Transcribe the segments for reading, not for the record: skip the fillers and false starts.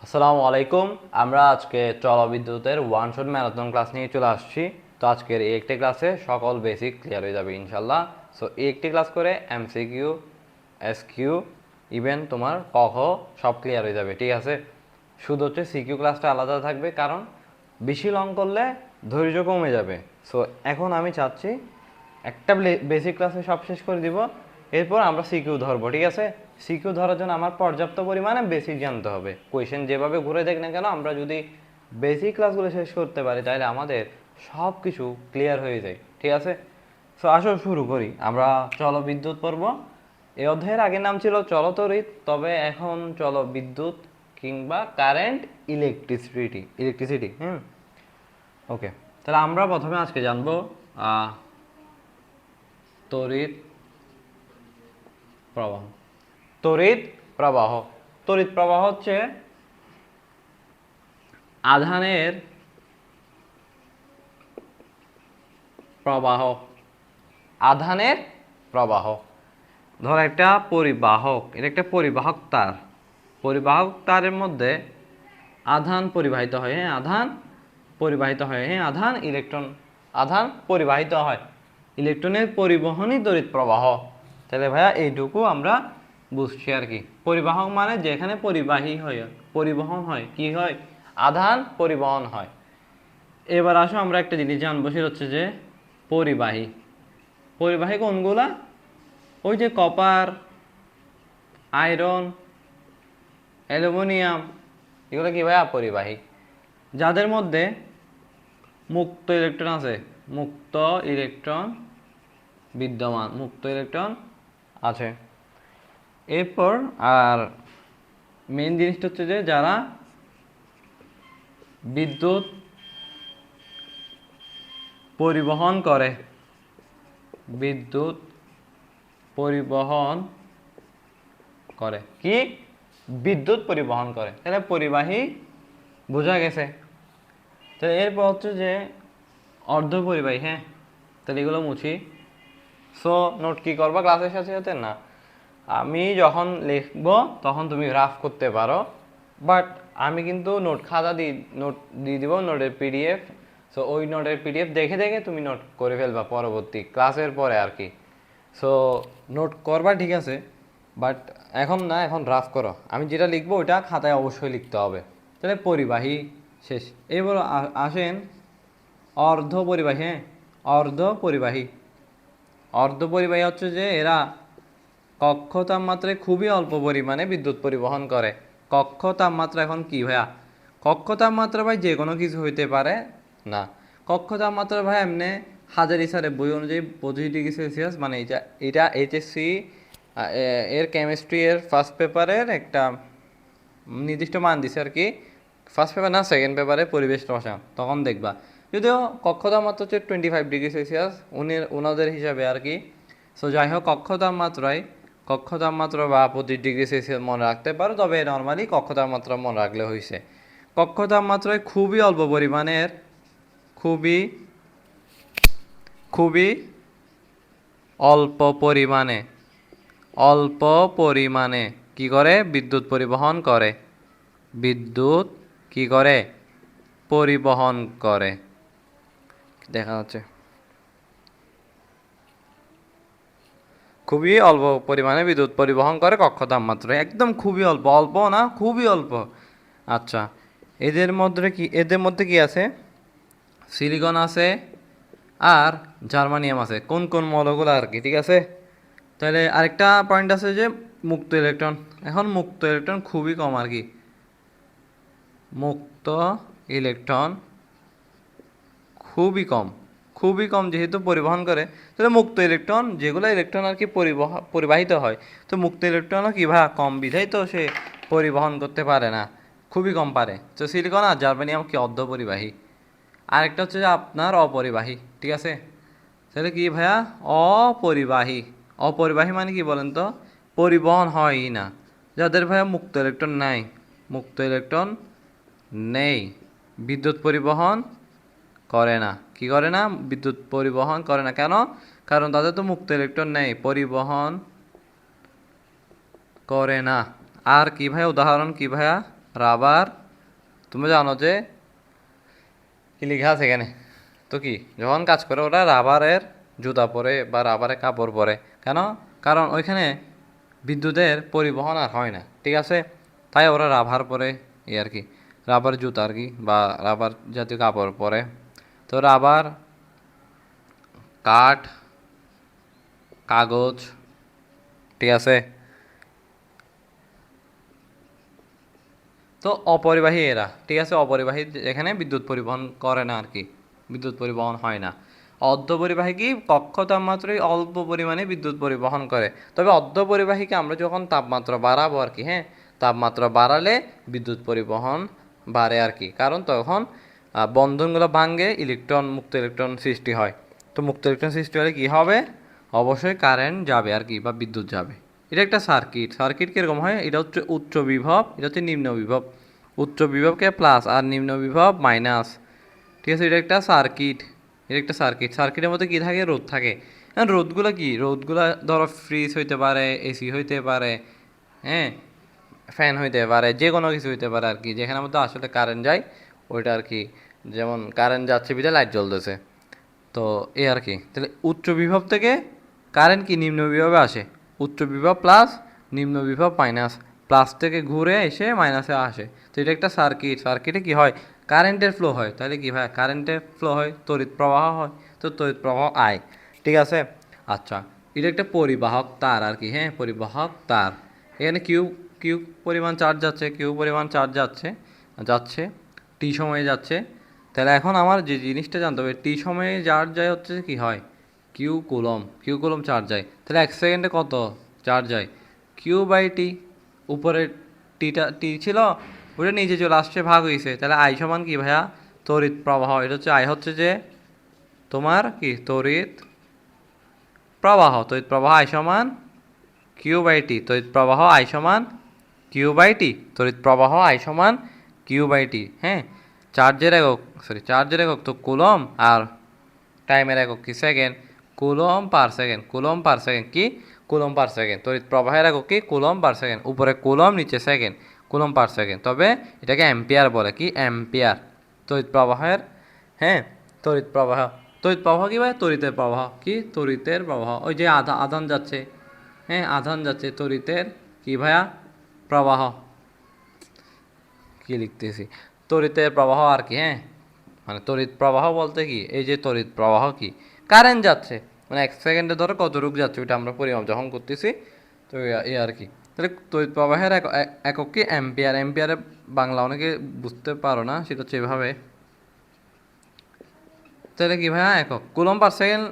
আসসালামু আলাইকুম। আমরা আজকে জলবিদ্যুতের ওয়ান শট ম্যারাথন ক্লাস নিয়ে চলে আসছি। তো আজকের এই একটি ক্লাসে সকল বেসিক ক্লিয়ার হয়ে যাবে ইনশাল্লাহ। সো এই একটি ক্লাস করে এমসিকিউ, এসকিউ, ইভেন তোমার ক খ সব ক্লিয়ার হয়ে যাবে, ঠিক আছে। শুধু হচ্ছে সিকিউ ক্লাসটা আলাদা থাকবে, কারণ বেশি লং করলে ধৈর্য কমে যাবে। সো এখন আমি চাচ্ছি একটা বেসিক ক্লাসে সব শেষ করে দিব, এরপর আমরা সিকিউ ধরবো, ঠিক আছে। সিকিউ ধরার জন্য আমার পর্যাপ্ত পরিমাণে বেসিক জানতে হবে। কোয়েশ্চেন যেভাবে ঘুরে দেখ না কেন, আমরা যদি বেসিক ক্লাসগুলো শেষ করতে পারি তাহলে আমাদের সব কিছু ক্লিয়ার হয়ে যায়, ঠিক আছে। সো আসো শুরু করি। আমরা জলবিদ্যুৎ পড়ব। এই অধ্যায়ের আগের নাম ছিল চলতরিৎ, তবে এখন জলবিদ্যুৎ কিংবা কারেন্ট ইলেকট্রিসিটি। ওকে, তাহলে আমরা প্রথমে আজকে জানবো তড়িৎ প্রবাহ। তড়িৎ প্রবাহ তড়িৎ প্রবাহ হচ্ছে আধানের প্রবাহ। আধানের প্রবাহ। ধর একটা পরিবাহক, এটা একটা পরিবাহক তার। পরিবাহক তারের মধ্যে আধান পরিবাহিত হয়, আধান পরিবাহিত হয়, আধান পরিবাহিত হয়। ইলেকট্রনের পরিবহনই তড়িৎ প্রবাহ। তাহলে ভাইয়া এইটুকু আমরা বুঝছি আর কি। পরিবাহক মানে যেখানে পরিবহন হয়, কি হয়? আধান পরিবহন হয়। এবার আসো আমরা একটা জিনিস জানবো, সেটা হচ্ছে যে পরিবাহী। পরিবাহী কোনগুলা? ওই যে কপার, আয়রন, অ্যালুমিনিয়াম, এগুলো কি ভাইয়া? পরিবাহী। যাদের মধ্যে মুক্ত ইলেকট্রন আছে, মুক্ত ইলেকট্রন বিদ্যমান, মুক্ত ইলেকট্রন আছে। এরপর আর মেইন জিনিসটা হচ্ছে যে যারা বিদ্যুৎ পরিবহন করে, বিদ্যুৎ পরিবহন করে, কি? বিদ্যুৎ পরিবহন করে। তাহলে পরিবাহী বোঝা গেছে। তাহলে এরপর হচ্ছে যে অর্ধ পরিবাহী। হ্যাঁ, তাহলে এগুলো মুছি। সো নোট কি করবা ক্লাসের সাথে সাথে? না, আমি যখন লিখবো তখন তুমি রাফ করতে পারো, বাট আমি কিন্তু নোট দিয়ে দিব, নোটের পিডিএফ। সো ওই নোটের পিডিএফ দেখে দেখে তুমি নোট করে ফেলবা পরবর্তী ক্লাসের পরে আর কি। সো নোট করবা, ঠিক আছে, বাট এখন না, এখন রাফ করো। আমি যেটা লিখবো ওইটা খাতায় অবশ্যই লিখতে হবে। তাহলে পরিবাহী শেষ। এবার আসেন অর্ধ পরিবাহী। হ্যাঁ, অর্ধ পরিবাহী। অর্ধ পরিবাহী হচ্ছে যে এরা কক্ষ তাপমাত্রায় খুবই অল্প পরিমাণে বিদ্যুৎ পরিবহন করে। কক্ষ তাপমাত্রা এখন কি ভাইয়া? কক্ষ তাপমাত্রা ভাই যে কোনো কিছু হইতে পারে না। কক্ষ তাপমাত্রা ভাই এমনি হাজারি স্যারের বই অনুযায়ী 25°C, মানে এটা এইচএসসি এর কেমিস্ট্রি এর ফার্স্ট পেপারের একটা নির্দিষ্ট মান দিছে আর কি। ফার্স্ট পেপার না, সেকেন্ড পেপারে পরিবেশ রসায়ন, তখন দেখবা। যদিও কক্ষ তাপমাত্রা হচ্ছে 25°C ওনাদের হিসাবে আর কি। সো যাই হোক, কক্ষ তাপমাত্রা বা 25°C মনে রাখতে পারো, তবে নর্মালি কক্ষ তাপমাত্রা মনে রাখলে হয়েছে। কক্ষ তাপমাত্রায় খুবই অল্প পরিমাণের, খুবই খুবই অল্প পরিমাণে, অল্প পরিমাণে কি করে? বিদ্যুৎ পরিবহন করে। বিদ্যুৎ কি করে? পরিবহন করে। দেখা যাচ্ছে খুবই অল্প পরিমাণে বিদ্যুৎ পরিবহন করে কক্ষ তাপমাত্রায়, একদম খুবই অল্প। অল্প না, খুবই অল্প। আচ্ছা, এদের মধ্যে কি আছে? সিলিকন আছে আর জার্মানিয়াম আছে, কোন কোন মৌলগুলো আর কি, ঠিক আছে। তাহলে আরেকটা পয়েন্ট আছে যে মুক্ত ইলেকট্রন। এখন মুক্ত ইলেকট্রন খুবই কম আর কি। মুক্ত ইলেকট্রন খুবই কম, খুবই কম, যেহেতু পরিবহন করে। তাহলে মুক্ত ইলেকট্রন, যেগুলো ইলেকট্রন আর কি পরিবাহিত হয়, তো মুক্ত ইলেকট্রনও কি কম, বিধায় তো সে পরিবহন করতে পারে না, খুবই কম পারে। তো সিলিকন আর জার্মানিয়াম কি অর্ধপরিবাহী। আরেকটা হচ্ছে যে আপনার অপরিবাহী, ঠিক আছে। তাহলে কি ভাইয়া? অপরিবাহী। অপরিবাহী মানে কি বলেন তো? পরিবহন হয়ই না। যাদের ভাইয়া মুক্ত ইলেকট্রন নাই, মুক্ত ইলেকট্রন নেই, বিদ্যুৎ পরিবহন করে না। কি করে না? বিদ্যুৎ পরিবহন করে না। কেন? কারণ তাদের তো মুক্ত ইলেকট্রন নেই, পরিবহন করে না। আর কি ভাইয়া? উদাহরণ কি ভাইয়া? রাবার, তুমি জানো যে কি লেখা আছে এখানে, তো কি যখন কাজ করে ওরা রাবারের জুতা পরে বা রাবারের কাপড় পরে, কেন? কারণ ওইখানে বিদ্যুতের পরিবহন আর হয় না, ঠিক আছে, তাই ওরা রাবার পরে, এই আর কি, রাবার জুতা আর কি, বা রাবার জাতীয় কাপড় পরে। তো রাবার, কাঠ, কাগজ, ঠিক আছে। তো অপরিবাহী এরা, ঠিক আছে, অপরিবাহী এখানে বিদ্যুৎ পরিবহন করে না আর কি, বিদ্যুৎ পরিবহন হয় না। অর্ধপরিবাহী কি কক্ষ তাপমাত্রায় অল্প পরিমাণে বিদ্যুৎ পরিবহন করে, তবে অর্ধপরিবাহীকে আমরা যখন তাপমাত্রা বাড়াবো আর কি, হ্যাঁ, তাপমাত্রা বাড়ালে বিদ্যুৎ পরিবহন বাড়ে আর কি, কারণ তখন বন্ধনগুলো ভাঙ্গে ইলেকট্রন, মুক্ত ইলেকট্রন সৃষ্টি হয়। তো মুক্ত ইলেকট্রন সৃষ্টি হলে কি হবে? অবশ্যই কারেন্ট যাবে আর কি, বা বিদ্যুৎ যাবে। এটা একটা সার্কিট। সার্কিট কীরকম হয়? এটা হচ্ছে উচ্চ বিভব, এটা হচ্ছে নিম্ন বিভব। উচ্চ বিভবকে প্লাস আর নিম্ন বিভব মাইনাস, ঠিক আছে, এটা একটা সার্কিট। এটা একটা সার্কিট। সার্কিটের মধ্যে কী থাকে? রোধ থাকে। এখন রোধগুলো কি? রোধগুলো ধরো ফ্রিজ হইতে পারে, এসি হইতে পারে, হ্যাঁ, ফ্যান হইতে পারে, যে কোনো কিছু হইতে পারে আর কি, যেখানে মধ্যে আসলে কারেন্ট যায় ওইটা আর কি। যেমন কারেন্ট যাচ্ছে বিধায় লাইট জ্বলতেছে, তো এই আর কি। তাহলে উচ্চ বিভব থেকে কারেন্ট কি নিম্ন বিভবে আসে, উচ্চ বিভব প্লাস নিম্ন বিভব মাইনাস, প্লাস থেকে ঘুরে এসে মাইনাসে আসে। তো এটা একটা সার্কিট। সার্কিটে কি হয়? কারেন্টের ফ্লো হয়। তাহলে কি ভাই? কারেন্টের ফ্লো হয়, তড়িৎ প্রবাহ হয়, তো তড়িৎ প্রবাহ আয়, ঠিক আছে। আচ্ছা, এটা একটা পরিবাহক তার আর কি, হ্যাঁ, পরিবাহক তার। এখানে কিউ, কিউ পরিমাণ চার্জ যাচ্ছে, কিউ পরিমাণ চার্জ যাচ্ছে, যাচ্ছে টি সময়ে যাচ্ছে। তাহলে এখন আমার যে জিনিসটা জানতে হবে, টি সময়ে চার্জ যায় হচ্ছে কি হয়? Q coulomb, Q coulomb charge যায়। তাহলে 1 সেকেন্ডে কত চার্জ যায়? Q by T. উপরে টিটা টি ছিল, ওটা নিচে চলে আসছে, ভাগ হয়েছে। তাহলে আই সমান কি ভাইয়া? তড়িৎ প্রবাহ। এটা হচ্ছে আই, হচ্ছে যে তোমার কি তড়িৎ প্রবাহ। তড়িৎ প্রবাহ আই সমান কিউ বাই টি। তড়িৎ প্রবাহ আই সমান কিউ বাই টি। তড়িৎ প্রবাহ আই সমান কিউ বাই টি, হ্যাঁ। চার্জের একক, সরি, চার্জের একক তো কুলম, আর টাইমের একক কি? Second. Coulomb per second, coulomb per second কি? Coulomb per second. তড়িৎ প্রবাহের একক কি? Coulomb per second. উপরে কুলম, নিচে সেকেন্ড, কুলম পার সেকেন্ড। তবে এটাকে অ্যাম্পিয়ার বলে, কি? অ্যাম্পিয়ার। তড়িৎ প্রবাহের, হ্যাঁ, তড়িৎ প্রবাহ। তড়িৎ প্রবাহ কি ভাই? তড়িতের প্রবাহ, কি? তড়িতের প্রবাহ। ওই যে আধান যাচ্ছে, হ্যাঁ, আধান যাচ্ছে, তড়িতের কি ভাইয়া? প্রবাহ। কি লিখতেছি? তড়িতের প্রবাহ আর কি, হ্যাঁ। মানে তড়িৎ প্রবাহ বলতে কি, এই যে তড়িৎ প্রবাহ কি? কারেন্ট যাচ্ছে, মানে 1 সেকেন্ডে ধরো কত রূপ যাচ্ছে, ওইটা আমরা পরিমাপ যখন করতেছি, তো এই আর কি। তাহলে তড়িৎ প্রবাহের একক কি? অ্যাম্পিয়ার। অ্যাম্পিয়ারে বাংলা অনেকে বুঝতে পারো না, সেটা হচ্ছে এভাবে। তাহলে কি ভাইয়া? একক কুলম পার সেকেন্ড,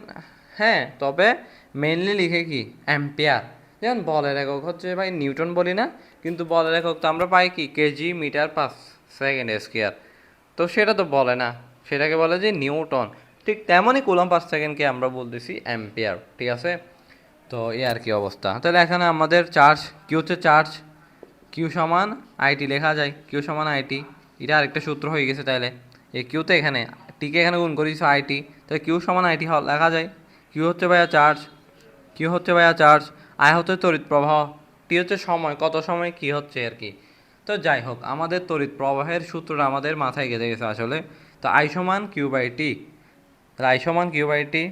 হ্যাঁ, তবে মেইনলি লিখে কি? অ্যাম্পিয়ার। যেমন বলের একক হচ্ছে ভাই নিউটন বলি না, কিন্তু বলের একক তো আমরা পাই কি? Kg meter per second square. তো সেটা তো বলে না, সেটাকে বলে যে নিউটন। ঠিক তেমনই কুলম পার সেকেন্ডকে আমরা বলতেছি অ্যাম্পিয়ার, ঠিক আছে। তো এই আর কি অবস্থা। তাহলে এখানে আমাদের চার্জ কি হচ্ছে? চার্জ কিউ সমান আইটি লেখা যায়, কিউ সমান আইটি। এটা আরেকটা সূত্র হয়ে গেছে। তাহলে এই কিউতে এখানে টিকে এখানে গুণ করেছি আইটি, তাহলে কিউ সমান আইটি লেখা যায়। কিউ হচ্ছে ভাইয়া চার্জ, কিউ হচ্ছে ভাইয়া চার্জ, আই হচ্ছে তড়িৎ প্রবাহ, টি হচ্ছে সময়, কত সময় কি হচ্ছে আর কি। তো যাই হোক, আমাদের তড়িৎ প্রবাহের সূত্রটা আমাদের মাথায় গেঁথে গেছে আসলে। তো আই সমান কিউ বাই টি, তাহলে আই সমান কিউ বাই টি।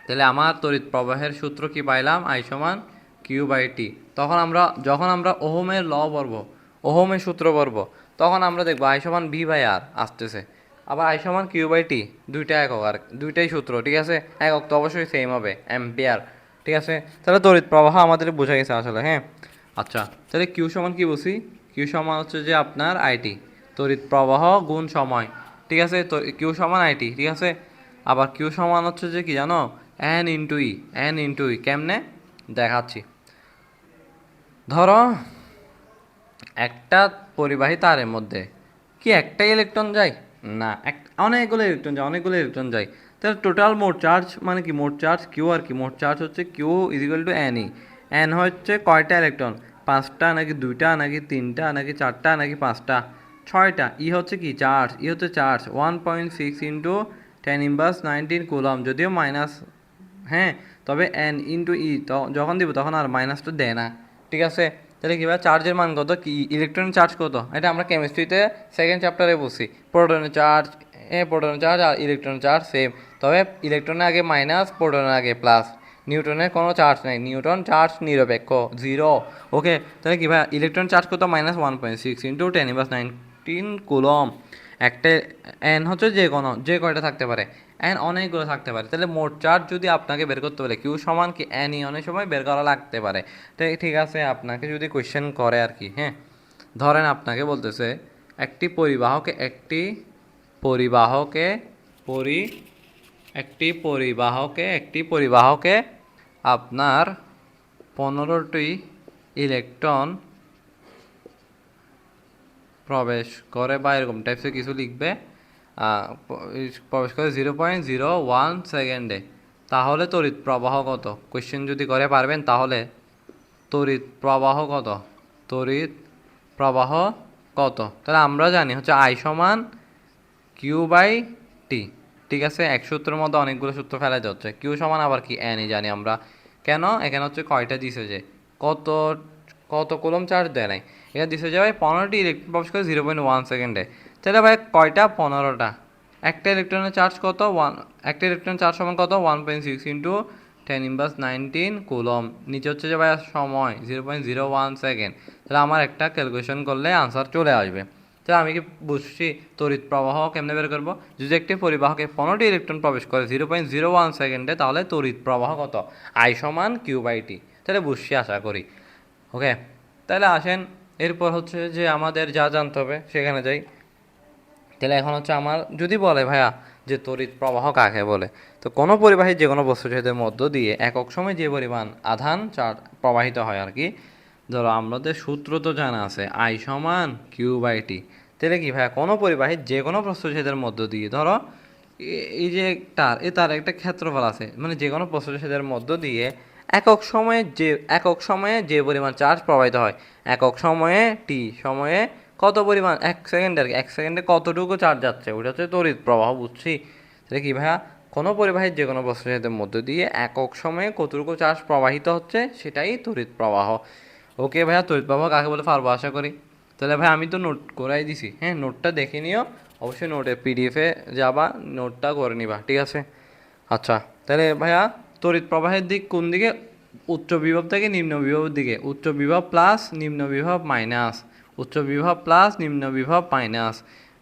তাহলে আমার তড়িৎ প্রবাহের সূত্র কি পাইলাম? আই সমান কিউ বাই টি। তখন আমরা, যখন আমরা ওহমের ল পড়ব, ওহমের সূত্র পড়ব, তখন আমরা দেখবো আই সমান ভি বাই আর আসতেছে। আবার আই সমান কিউ বাই টি, দুইটা একক আর দুইটাই সূত্র, ঠিক আছে। একক তো অবশ্যই সেম হবে, অ্যাম্পিয়ার, ঠিক আছে। তাহলে তড়িৎ প্রবাহ আমাদের বোঝা গেছে আসলে, হ্যাঁ। আচ্ছা, তাহলে কিউ সমান কি বলছি? কিউ সমান হচ্ছে যে আপনার আইটি, তড়িৎ প্রবাহ গুণ সময়, ঠিক আছে। তো কিউ সমান আইটি, ঠিক আছে। আবার কিউ সমান হচ্ছে যে কি জানো? এন ইন্টু ই, এন ইন্টু ই। কেমনে দেখাচ্ছি, ধরো একটা পরিবাহী তারের মধ্যে কি একটাই ইলেকট্রন যায়? না, অনেকগুলো ইলেকট্রন যায়, অনেকগুলো ইলেকট্রন যায়। তাহলে টোটাল মোট চার্জ মানে কি? মোট চার্জ কিউ আর কি, মোট চার্জ হচ্ছে Q equal to N E. N হচ্ছে কয়টা ইলেকট্রন? 5টা নাকি 2টা নাকি 3টা নাকি 4টা নাকি 5টা? 6টা। ই হচ্ছে কি? চার্জ। ই হচ্ছে চার্জ 1.6 ইন্টু 10⁻19 কুলম, যদিও মাইনাস, হ্যাঁ, তবে এন ইন্টু ই তো যখন দিব তখন আর মাইনাসটা দেয় না, ঠিক আছে। তাহলে কীভাবে চার্জের মান কত, কি ইলেকট্রনের চার্জ কত, এটা আমরা কেমিস্ট্রিতে সেকেন্ড চ্যাপ্টারে বলছি। প্রোটনের চার্জ প্রোটনের চার্জ আর ইলেকট্রনের চার্জ সেম, তবে ইলেকট্রনের আগে মাইনাস, প্রোটনের আগে প্লাস। নিউটনের কোনো চার্জ নেই, নিউটন চার্জ নিরপেক্ষ, জিরো। ওকে, তাহলে কী ভাই ইলেকট্রন চার্জ কত, -1.6 ইন্টু 10⁻⁹ কুলম। একটা এন হচ্ছে যে কয়টা থাকতে পারে, এন অনেকগুলো থাকতে পারে। তাহলে মোট চার্জ যদি আপনাকে বের করতে বলে কিউ সমান কি এন ইয়নের সময় বের করা লাগতে পারে। তো ঠিক আছে, আপনাকে যদি কোয়েশ্চেন করে আর কি, হ্যাঁ, ধরেন আপনাকে বলতেছে একটি পরিবাহকে একটি পরিবাহকে পরি একটি পরিবাহকে একটি পরিবাহকে আপনার 15টি ইলেকট্রন প্রবেশ করে বা এরকম টাইপসের কিছু লিখবে, প্রবেশ করে 0.01 সেকেন্ডে, তাহলে তড়িৎ প্রবাহ কত? কোয়েশ্চেন যদি করে পারবেন তাহলে তড়িৎ প্রবাহ কত, তড়িৎ প্রবাহ কত? তাহলে আমরা জানি হচ্ছে আই সমান কিউ বাই টি। ঠিক আছে, এক সূত্রের মধ্যে অনেকগুলো সূত্র ফেলা যাচ্ছে। কিউ সমান আবার কি এনই জানি আমরা। কেন? এখানে হচ্ছে কয়টা দিছে, যে কত কত কুলম চার্জ দেয় নাই, এখানে দিছে যে ভাই 15টি ইলেকট্রন প্রবেশ করে 0.1 সেকেন্ডে। তাহলে ভাই কয়টা? 15টা। একটা ইলেকট্রনের চার্জ কত? একটা ইলেকট্রন চার্জ সমান কত? 1.6 ইন্টু 10⁻⁹ কুলম। নিচে হচ্ছে যে ভাই সময় 0.01 সেকেন্ড। তাহলে আমার একটা ক্যালকুলেশন করলে আনসার চলে আসবে। তাহলে আমি কি বুঝছি তড়িৎ প্রবাহ কেমনে বের করবো? যদি একটি পরিবাহকে 15টি ইলেকট্রন প্রবেশ করে 0.01 সেকেন্ডে, তাহলে তড়িৎ প্রবাহ কত? আই সমান কিউ বাই টি। তাহলে বুঝছি আশা করি। ওকে, তাহলে আসেন এরপর হচ্ছে যে আমাদের যা জানতে হবে সেখানে যাই। তাহলে এখন হচ্ছে আমার যদি বলে ভাইয়া যে তড়িৎ প্রবাহ কাকে বলে, তো কোনো পরিবাহী যে কোনো বস্তুচ্ছেদের মধ্য দিয়ে একক সময় যে পরিমাণ আধান প্রবাহিত হয় আর কি, ধরো আমাদের সূত্র তো জানা আছে আই সমান কিউ বাই টি। তাহলে কি ভাইয়া কোনো পরিবাহী যে কোনো প্রস্থচ্ছেদের মধ্য দিয়ে, ধরো এই যে তার একটা ক্ষেত্রফল আছে, মানে যে কোনো প্রস্থচ্ছেদের মধ্য দিয়ে একক সময়ে যে পরিমাণ চার্জ প্রবাহিত হয়, একক সময়ে টি সময়ে কত পরিমাণ, 1 সেকেন্ডে আর কি, 1 সেকেন্ডে কতটুকু চার্জ যাচ্ছে, ওটা হচ্ছে তড়িৎ প্রবাহ। বুঝছি? তাহলে কি ভাইয়া কোনো পরিবাহীর যে কোনো প্রস্থচ্ছেদের মধ্য দিয়ে একক সময়ে কতটুকু চার্জ প্রবাহিত হচ্ছে সেটাই তড়িৎ প্রবাহ। ওকে ভাইয়া, তড়িৎ প্রবাহ কাকে বলে পারবো আশা করি। তাহলে ভাই আমি তো নোট করাই দিছি, হ্যাঁ, নোটটা দেখে নিও অবশ্যই, নোটে পিডিএফে যাবা, নোটটা করে নিবা, ঠিক আছে? আচ্ছা, তাহলে ভাইয়া তড়িৎ প্রবাহের দিক কোন দিকে? উচ্চ বিভব থেকে নিম্ন বিভবের দিকে। উচ্চ বিভব প্লাস নিম্ন বিভব মাইনাস, উচ্চ বিভব প্লাস নিম্ন বিভব মাইনাস।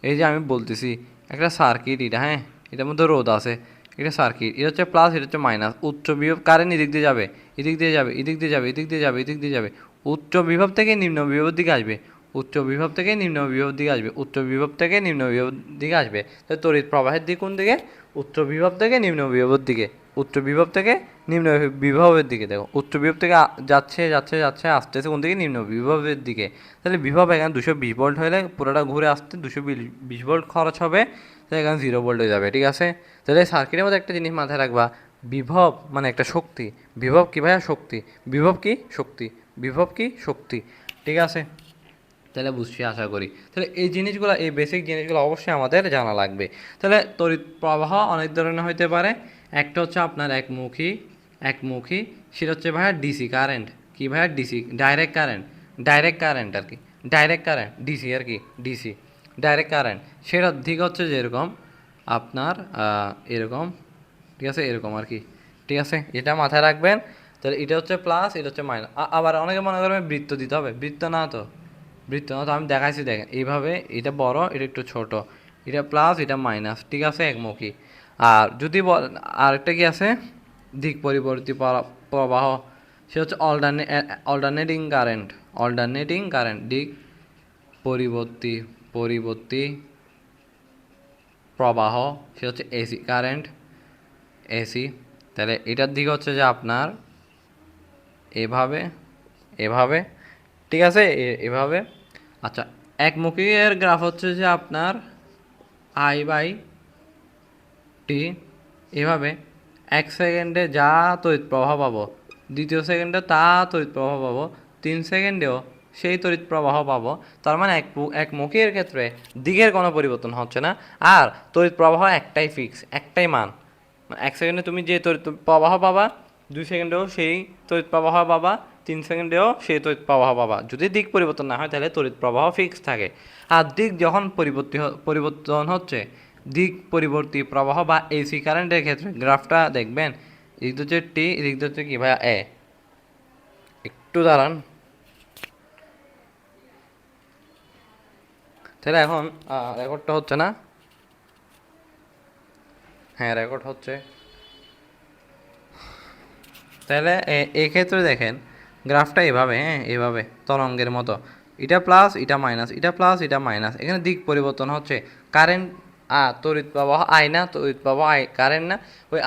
এই যে আমি বলতেছি একটা সার্কিট, এটা হ্যাঁ, এটার মধ্যে রোধ আছে, এটা সার্কিট, এটা হচ্ছে প্লাস, এটা হচ্ছে মাইনাস। উচ্চ বিভব কারেন্ট এদিক দিয়ে যাবে, এদিক দিয়ে যাবে, এদিক দিয়ে যাবে, এদিক দিয়ে যাবে, এদিক দিয়ে যাবে, উচ্চ বিভব থেকে নিম্ন বিভবের দিকে আসবে, উচ্চ বিভব থেকে নিম্ন বিভব দিকে আসবে, উচ্চ বিভব থেকে নিম্ন বিভব দিকে আসবে। তো তড়িৎ প্রবাহের দিক কোন দিকে? উচ্চ বিভব থেকে নিম্ন বিভবের দিকে, উচ্চ বিভব থেকে নিম্ন বিভবের দিকে। দেখো উচ্চ বিভব থেকে যাচ্ছে যাচ্ছে যাচ্ছে আসতেছে কোন দিকে? নিম্ন বিভবের দিকে। তাহলে বিভব এখানে 220 ভোল্ট হলে পুরোটা ঘুরে আসতে 220 ভোল্ট খরচ হবে, তাহলে এখানে 0 ভোল্ট হয়ে যাবে, ঠিক আছে? তাহলে সার্কিটের মধ্যে একটা জিনিস মাথায় রাখবা, বিভব মানে একটা শক্তি। বিভব কি ভাইয়া? শক্তি। বিভব কি? শক্তি। বিভব কি? শক্তি। ঠিক আছে, তাহলে বুঝছি আশা করি। তাহলে এই জিনিসগুলো, এই বেসিক জিনিসগুলো অবশ্যই আমাদের জানা লাগবে। তাহলে তড়িৎ প্রবাহ অনেক ধরনের হইতে পারে। একটা হচ্ছে আপনার একমুখী, সেটা হচ্ছে ভাইয়া ডিসি কারেন্ট। কি ভাইয়া? ডিসি, ডাইরেক্ট কারেন্ট আর কি, ডাইরেক্ট কারেন্ট ডিসি আর কি, ডিসি ডাইরেক্ট কারেন্ট। সেটার দিক হচ্ছে যে এরকম আপনার এরকম, ঠিক আছে, এরকম আর কি, ঠিক আছে, এটা মাথায় রাখবেন। তাহলে এটা হচ্ছে প্লাস, এটা হচ্ছে মাইনাস। আবার অনেকে মনে করবে বৃত্ত দিতে হবে, বৃত্ত না তো, আমি দেখাইছি, দেখেন এইভাবে, এটা বড়, এটা একটু ছোট, এটা প্লাস, এটা মাইনাস, ঠিক আছে, একমুখী। আর যদি আরেকটা কি আছে, দিক পরিবর্তী প্রবাহ, সে হচ্ছে অল্টারনেটিং কারেন্ট, দিক পরিবর্তী প্রবাহ, সে হচ্ছে এসি কারেন্ট, এসি। তাহলে এটার দিক হচ্ছে যে আপনার এভাবে, এভাবে, ঠিক আছে, এভাবে। আচ্ছা, একমুখী এর গ্রাফ হচ্ছে যে আপনার আই বাই টি, এভাবে 1 সেকেন্ডে যা তড়িৎ প্রবাহ পাবো, দ্বিতীয় সেকেন্ডে তা তড়িৎ প্রবাহ পাবো, 3 সেকেন্ডেও সেই তড়িৎ প্রবাহ পাবো। তার মানে একমুখীর ক্ষেত্রে দিকের কোনো পরিবর্তন হচ্ছে না, আর তড়িৎ প্রবাহ একটাই ফিক্স, একটাই মান। 1 সেকেন্ডে তুমি যে তড়িৎ প্রবাহ পাবা, 2 সেকেন্ডেও সেই তড়িৎ প্রবাহ পাবা, 3 সেকেন্ডেও সেই তড়িৎ প্রবাহ পাবা। যদি দিক পরিবর্তন না হয় তাহলে তড়িৎ প্রবাহ ফিক্স থাকে। আর দিক যখন পরিবর্তন হচ্ছে, দিক পরিবর্তী প্রবাহ বা এসি কারেন্টের ক্ষেত্রে গ্রাফটা দেখবেন, এদিক হচ্ছে টি, এদিক হচ্ছে কি ভাইয়া এ। একটু দাঁড়ান। তাহলে এখন রেকর্ডটা হচ্ছে না? হ্যাঁ, রেকর্ড হচ্ছে। তাহলে এই ক্ষেত্রে দেখেন গ্রাফটা এভাবে, হ্যাঁ এভাবে তরঙ্গের মতো, এটা প্লাস এটা মাইনাস, এটা প্লাস এটা মাইনাস, এখানে দিক পরিবর্তন হচ্ছে। কারেন্ট তড়িৎ প্রবাহ আই না, তড়িৎ প্রবাহ আই, কারেন্ট না, ওই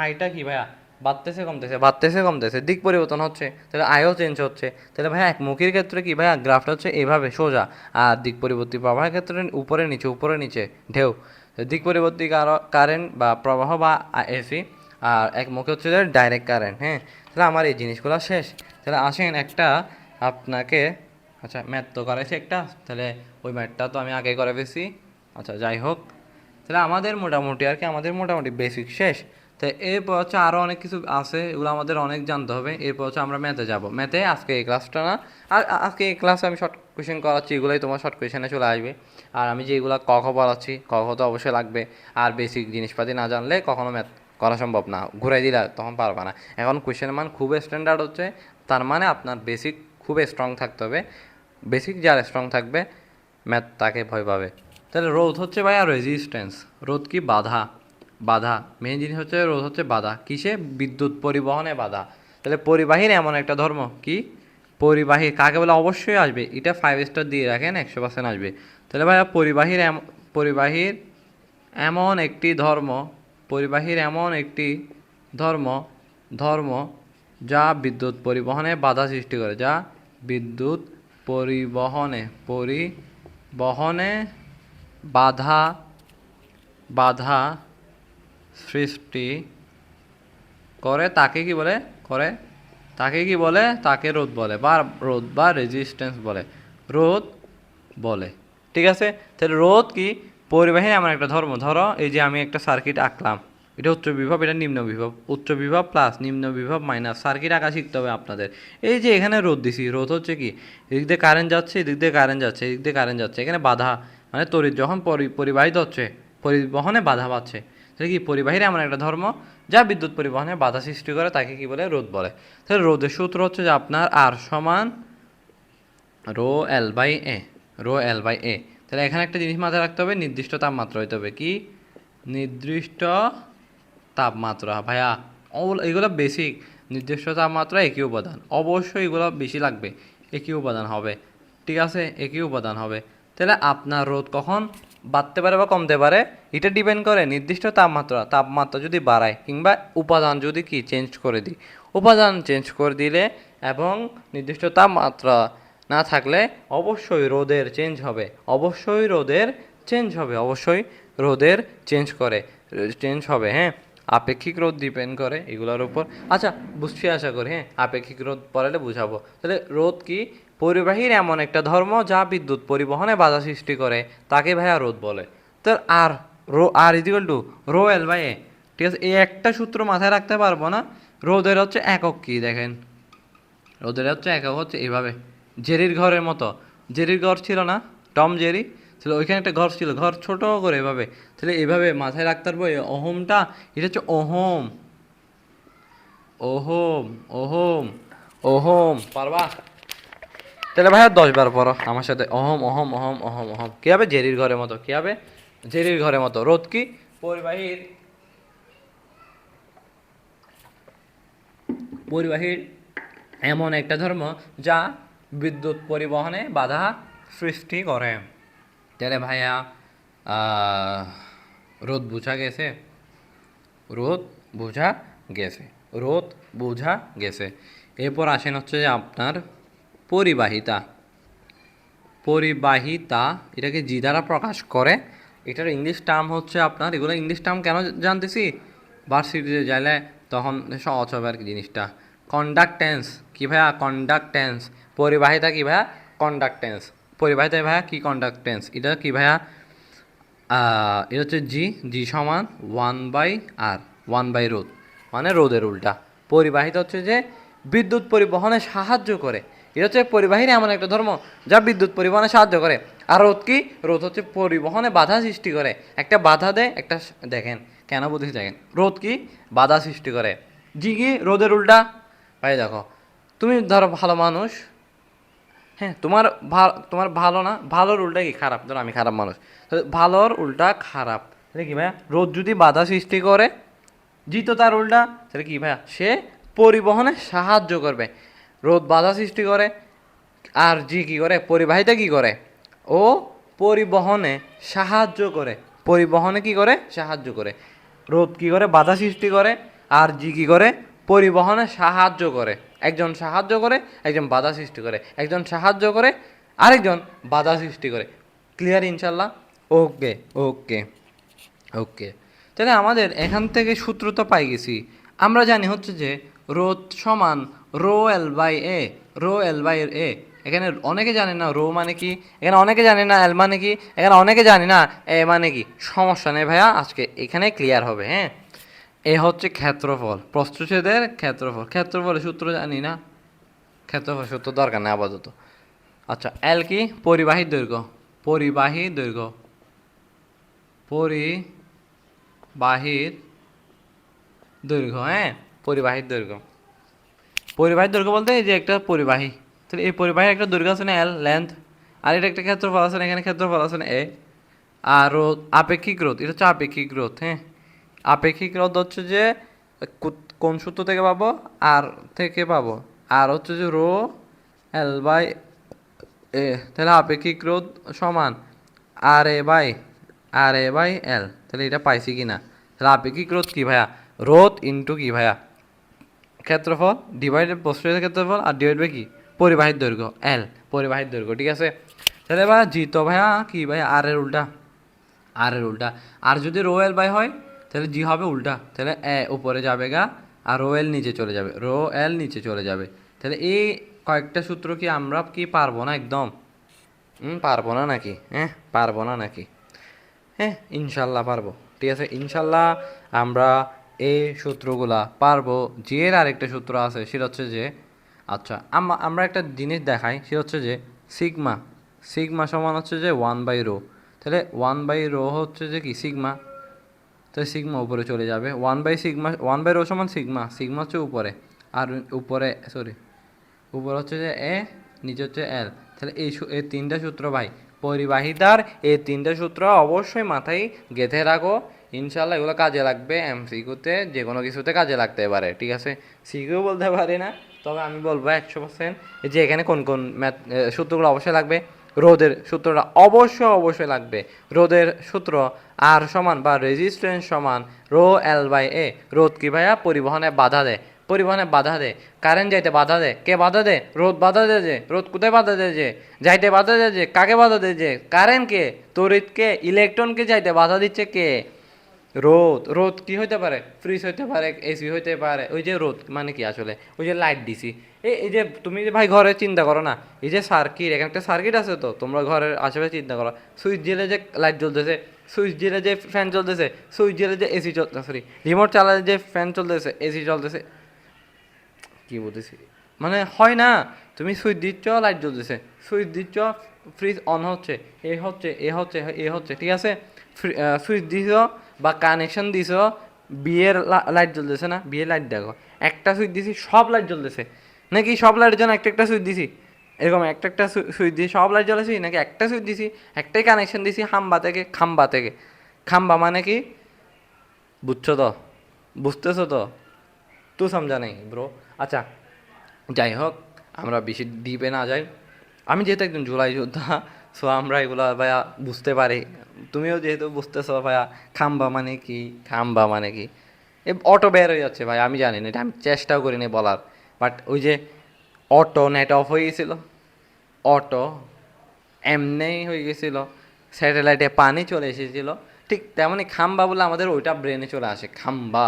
আইটা কি ভাইয়া বাড়তেছে কমতেছে, বাড়তেছে কমতেছে, দিক পরিবর্তন হচ্ছে, তাহলে আইও চেঞ্জ হচ্ছে। তাহলে ভাইয়া একমুখীর ক্ষেত্রে কি ভাইয়া গ্রাফটা হচ্ছে এইভাবে সোজা, আর দিক পরিবর্তী প্রবাহের ক্ষেত্রে উপরে নিচে উপরে নিচে ঢেউ। দিক পরিবর্তী কারেন্ট বা প্রবাহ বা এসি, আর একমুখী হচ্ছে ডাইরেক্ট কারেন্ট। হ্যাঁ, তাহলে আমার এই জিনিসগুলো শেষ। তাহলে আসেন একটা আপনাকে, আচ্ছা ম্যাথ তো করাইছি একটা, তাহলে ওই ম্যাথটা তো আমি আগে করে ফেলছি। আচ্ছা যাই হোক, তাহলে আমাদের মোটামুটি আর কি, আমাদের মোটামুটি বেসিক শেষ। তো এরপর হচ্ছে আরও অনেক কিছু আছে, এগুলো আমাদের অনেক জানতে হবে। এরপর হচ্ছে আমরা ম্যাথে যাব। ম্যাথে আজকে এই ক্লাসটা না, আর আজকে এই ক্লাসে আমি শর্ট কোয়েশ্চেন করাচ্ছি, এগুলোই তোমার শর্ট কোয়েশ্চেনে চলে আসবে। আর আমি যেগুলো ক খ পড়াচ্ছি, ক খ তো অবশ্যই লাগবে। আর বেসিক জিনিসপাতি না জানলে কখনো ম্যাথ করা সম্ভব না, ঘুরাই দিলে তখন পারবে না। এখন কোয়েশ্চেনের মান খুব স্ট্যান্ডার্ড হচ্ছে, তার মানে আপনার বেসিক খুব স্ট্রং থাকতে হবে। বেসিক যার স্ট্রং থাকবে ম্যাথ তাকে ভয় পাবে। তাহলে রোধ হচ্ছে ভাইয়া রেজিস্ট্যান্স। রোধ কি? বাধা। বাধা মেন জিনিস হচ্ছে, রোধ হচ্ছে বাধা। কিসে? বিদ্যুৎ পরিবহনে বাধা। তাহলে পরিবাহীর এমন একটা ধর্ম কি? পরিবাহী কাকে বলে? অবশ্যই আসবে, এটা 5 স্টার দিয়ে রাখেন, 100% আসবে। তাহলে ভাইয়া পরিবাহীর এমন একটি ধর্ম, পরিবাহীর এমন একটি ধর্ম ধর্ম যা বিদ্যুৎ পরিবহনে বাধা সৃষ্টি করে, যা বিদ্যুৎ পরিবহনে বাধা বাধা সৃষ্টি করে, তাকে কি বলে? তাকে কি বলে? তাকে রোধ বলে, বা রোধ বা রেজিস্ট্যান্স বলে, রোধ বলে। ঠিক আছে? তাহলে রোধ কি? পরিবাহীর এমন একটা ধর্ম। ধরো এই যে আমি একটা সার্কিট আঁকলাম, এটা উচ্চ বিভব, এটা নিম্ন বিভব, উচ্চ বিভব প্লাস নিম্ন বিভব মাইনাস, সার্কিট আঁকা শিখতে হবে আপনাদের। এই যে এখানে রোধ দিছি, রোধ হচ্ছে কি? এদিক দিয়ে কারেন্ট যাচ্ছে, এদিক দিয়ে কারেন্ট যাচ্ছে, এদিক দিয়ে কারেন্ট যাচ্ছে, এখানে বাধা, মানে তড়িৎ যখন পরিবাহিত হচ্ছে, পরিবহনে বাধা পাচ্ছে। তাহলে কি? পরিবাহীর এমন একটা ধর্ম যা বিদ্যুৎ পরিবহনে বাধা সৃষ্টি করে, তাকে কি বলে? রোধ বলে। তাহলে রোধের সূত্র হচ্ছে যে আপনার আর সমান rho L by A, rho L by A. তাহলে এখানে একটা জিনিস মাথায় রাখতে হবে, নির্দিষ্ট তাপমাত্রা হইতে হবে। কি? নির্দিষ্ট তাপমাত্রা। ভাইয়া এগুলো বেসিক। নির্দিষ্ট তাপমাত্রা একই উপাদান, অবশ্যই এগুলো বেশি লাগবে, একই উপাদান হবে। ঠিক আছে? একই উপাদান হবে। তাহলে আপনার রোধ কখন বাড়তে পারে বা কমতে পারে, এটা ডিপেন্ড করে নির্দিষ্ট তাপমাত্রা যদি বাড়ায়, কিংবা উপাদান যদি কি চেঞ্জ করে দিই। উপাদান চেঞ্জ করে দিলে এবং নির্দিষ্ট তাপমাত্রা না থাকলে অবশ্যই রোদের চেঞ্জ হবে, অবশ্যই রোদের চেঞ্জ হবে, অবশ্যই রোদের চেঞ্জ হবে। হ্যাঁ, আপেক্ষিক রোধ ডিপেন্ড করে এগুলোর উপর। আচ্ছা বুঝছি আশা করি। হ্যাঁ, আপেক্ষিক রোধ পড়ালে বুঝাবো। তাহলে রোধ কি? পরিবাহীর এমন একটা ধর্ম যা বিদ্যুৎ পরিবহনে বাধা সৃষ্টি করে, তাকে ভাইয়া রোধ বলে। তো আর equal to rho L by A. ঠিক আছে? এই একটা সূত্র মাথায় রাখতে পারবো না। রোদের হচ্ছে একক কি দেখেন, রোদের হচ্ছে একক হচ্ছে এইভাবে, জেরির ঘরের মতো। জেরির ঘর ছিল না, টম জেরি ছিল, ওইখানে একটা ঘর ছিল, ঘর ছোট করে এভাবে। তাহলে এইভাবে মাথায় রাখতে পারবো, ওহমটা, এটা হচ্ছে ওহম, ওহম, ওহম, ওহম। পারবা? তাহলে ভাইয়া 10 বার পড়ো আমার সাথে, অহম অহম অহম অহম অহম। কী হবে? জেরির ঘরের মতো। কী হবে? জেরির ঘরের মতো। রোধ কি? পরিবাহীর পরিবাহীর এমন একটা ধর্ম যা বিদ্যুৎ পরিবহনে বাধা সৃষ্টি করে। তাহলে ভাইয়া রোধ বোঝা গেছে, রোধ বোঝা গেছে, রোধ বোঝা গেছে। এরপর আসেন হচ্ছে যে আপনার পরিবাহিতা। পরিবাহিতা এটাকে জি দ্বারা প্রকাশ করে। এটার ইংলিশ টার্ম হচ্ছে আপনার, এগুলো ইংলিশ টার্ম কেন জানতেছি, ভার্সিটিতে যাইলে তখন সহজ হবে আর কি জিনিসটা। কন্ডাক্টেন্স কি ভাইয়া? কন্ডাক্টেন্স। পরিবাহিতা কি ভাইয়া? কন্ডাক্টেন্স। পরিবাহিতা ভাইয়া কি? কন্ডাক্টেন্স। এটা কি ভাইয়া? এটা হচ্ছে জি সমান 1/r, 1/রোধ, মানে রোধের উল্টা। পরিবাহিতা হচ্ছে যে বিদ্যুৎ পরিবহনে সাহায্য করে। এটা হচ্ছে পরিবাহীর এমন একটা ধর্ম যা বিদ্যুৎ পরিবহনে সাহায্য করে। আর রোদ কি? রোদ হচ্ছে পরিবহনে বাধা সৃষ্টি করে। একটা বাধা দেয়, একটা দেখেন কেন বলতেছি দেখেন, রোদ কি? বাধা সৃষ্টি করে। জি কি? রোদের উল্টা। ভাই দেখো, তুমি ধরো ভালো মানুষ, হ্যাঁ, তোমার ভালো না, ভালোর উল্টা কি? খারাপ। ধরো আমি খারাপ মানুষ, তো ভালোর উল্টা খারাপ, তাহলে কি ভাইয়া? রোদ যদি বাধা সৃষ্টি করে, জিতো তার উল্টা, তাহলে কি ভাইয়া? সে পরিবহনে সাহায্য করবে। রোদ বাধা সৃষ্টি করে, আর জি কি করে? পরিবাহিতা কি করে? ও পরিবহনে সাহায্য করে। পরিবহনে কি করে? সাহায্য করে। রোদ কি করে? বাধা সৃষ্টি করে। আর জি কি করে? পরিবহনে সাহায্য করে। একজন সাহায্য করে, একজন বাধা সৃষ্টি করে, একজন সাহায্য করে, আরেকজন বাধা সৃষ্টি করে। ক্লিয়ার ইনশাল্লাহ? ওকে, ওকে, ওকে। তাহলে আমাদের এখান থেকে সূত্র তো পাই গেছি। আমরা জানি হচ্ছে যে রো সমান rho L by A, rho L by A. এখানে অনেকে জানে না রো মানে কি, এখানে অনেকে জানে না এল মানে কি, এখানে অনেকে জানে না এ মানে কি। সমস্যা নেই ভাইয়া, আজকে এখানে ক্লিয়ার হবে। হ্যাঁ, এ হচ্ছে ক্ষেত্রফল, প্রস্থচ্ছেদের ক্ষেত্রফল। ক্ষেত্রফলের সূত্র জানি না, ক্ষেত্রফল সূত্র দরকার নেই আপাতত। আচ্ছা, এল কি? পরিবাহী দৈর্ঘ্য, পরিবাহী দৈর্ঘ্য, পরিবাহীর দৈর্ঘ্য। হ্যাঁ, পরিবাহীর দৈর্ঘ্য। পরিবাহীর দৈর্ঘ্য বলতে এই যে একটা পরিবাহী, তাহলে এই পরিবাহীর একটা দৈর্ঘ্য আছে না এল, লেন্থ, আর এটা একটা ক্ষেত্রফল আছে না, এখানে ক্ষেত্রফল আছে না এ। আর রোধ, আপেক্ষিক রোধ, এটা হচ্ছে আপেক্ষিক রোধ। হ্যাঁ, আপেক্ষিক রোধ হচ্ছে যে কোন সূত্র থেকে পাবো? আর থেকে পাবো। আর হচ্ছে যে রো এল বাই এ, তাহলে আপেক্ষিক রোধ সমান আর এ বাই, আর এ বাই এল। তাহলে এটা পাইছি কি না? তাহলে আপেক্ষিক রোধ কি ভাইয়া? রোধ ইন্টু কি ভাইয়া? ক্ষেত্রফল ডিভাইডেড প্রস্থের ক্ষেত্রফল, আর ডিভাইড বাই কি? পরিবাহীর দৈর্ঘ্য, এল, পরিবাহীর দৈর্ঘ্য। ঠিক আছে? তাহলে ভাইয়া জি তো ভাইয়া কি ভাইয়া? আর এর উল্টা, আর এর উল্টা। আর যদি রো এল বাই হয়, তাহলে জি হবে উল্টা, তাহলে এ উপরে যাবে গা, আর রো এল নিচে চলে যাবে, রো এল নিচে চলে যাবে। তাহলে এই কয়েকটা সূত্র কি আমরা কি পারবো না একদম? পারবো না নাকি? হ্যাঁ, পারবো না নাকি? হ্যাঁ, ইনশাল্লাহ পারবো। ঠিক আছে, ইনশাল্লাহ আমরা এই সূত্রগুলা পারবো। জি এর আরেকটা সূত্র আছে, সেটা হচ্ছে যে, আচ্ছা আমরা একটা জিনিস দেখাই, সেটা হচ্ছে যে সিগমা, সিগমা সমান হচ্ছে যে 1/ρ। তাহলে 1/ρ হচ্ছে যে কি? সিগমা। তাহলে সিগমা উপরে চলে যাবে, 1/সিগমা, 1/ρ সমান সিগমা, সিগমা হচ্ছে উপরে, আর উপরে সরি, উপর হচ্ছে যে এ, নিচে হচ্ছে এল। তাহলে এই তিনটা সূত্র ভাই, পরিবাহিতার এই তিনটা সূত্র অবশ্যই মাথায় গেঁথে রাখো। ইনশাল্লাহ এগুলো কাজে লাগবে, এমসিকিউতে যে কোনো কিছুতে কাজে লাগতে পারে। ঠিক আছে, সিকিউ বলতে পারি না, তবে আমি বলবো 100% যে এখানে কোন কোন ম্যাথ সূত্রগুলো অবশ্যই লাগবে। রোদের সূত্রটা অবশ্যই লাগবে। রোদের সূত্র আর সমান বা রেজিস্ট্যান্স সমান রো এল বাই এ। রোদ কি ভাইয়া? পরিবহনে বাধা দেয়, পরিবহনে বাধা দেয়। কারেন্ট যাইতে বাধা দেয়, কে বাধা দেয়? রোদ বাধা দেয়। যে রোদ কোথায় বাধা দেয়? যে যাইতে বাধা দেয়। যে কাকে বাধা দেয়? যে কারেন্টকে, তড়িৎকে, ইলেকট্রনকে যাইতে বাধা দিচ্ছে কে? রোদ। রোদ কি হইতে পারে? ফ্রিজ হইতে পারে, এসি হইতে পারে। ওই যে রোদ মানে কি আসলে? ওই যে লাইট দিছি, এই যে তুমি যে ভাই ঘরে চিন্তা করো না, এই যে সার্কিট, এখানে একটা সার্কিট আছে, তো তোমরা ঘরের আশেপাশে চিন্তা করো, সুইচ জেলে যে লাইট জ্বলতেছে, সুইচ জেলে যে ফ্যান চলতেছে, সুইচ জেলে যে এসি চলতে, সরি রিমোট চালালে যে ফ্যান চলতেছে, এসি চলতেছে, কি বলতেছি মানে হয় না? তুমি সুইচ দিচ্ছ, লাইট জ্বলতেছে, সুইচ দিচ্ছ, ফ্রিজ অন হচ্ছে, এ হচ্ছে, ঠিক আছে? সুইচ দিছ বা কানেকশন দিছ, বিয়ের লাইট জ্বলতেছে না? বিয়ের লাইট দেখো, একটা সুইচ দিছি সব লাইট জ্বলতেছে, নাকি সব লাইটের জন্য একটা একটা সুইচ দিছি? এরকম একটা একটা সুইচ দিয়ে সব লাইট জ্বলেছি, নাকি একটা সুইচ দিছি, একটাই কানেকশন দিছি খাম্বা থেকে, খাম্বা থেকে। খাম্বা মানে কি? বুঝছো তো? বুঝতেছো তো? তো সমঝা নেই ব্রো। আচ্ছা, যাই হোক, আমরা বেশি ডিপে না যাই। আমি যেহেতু একজন জুলাই যোদ্ধা, সো আমরা এগুলো ভাইয়া বুঝতে পারি। তুমিও যেহেতু বুঝতেছো ভাইয়া, খাম্বা মানে কি, খাম্বা মানে কি। এ অটো বের হয়ে যাচ্ছে ভাই, আমি জানি না, এটা আমি চেষ্টাও করিনি বলার। বাট ওই যে অটো নেট অফ হয়ে গেছিল, অটো এমনিই হয়ে গেছিল, স্যাটেলাইটে পানি চলে এসেছিল, ঠিক তেমনই খাম্বা বলে আমাদের ওইটা ব্রেনে চলে আসে, খাম্বা,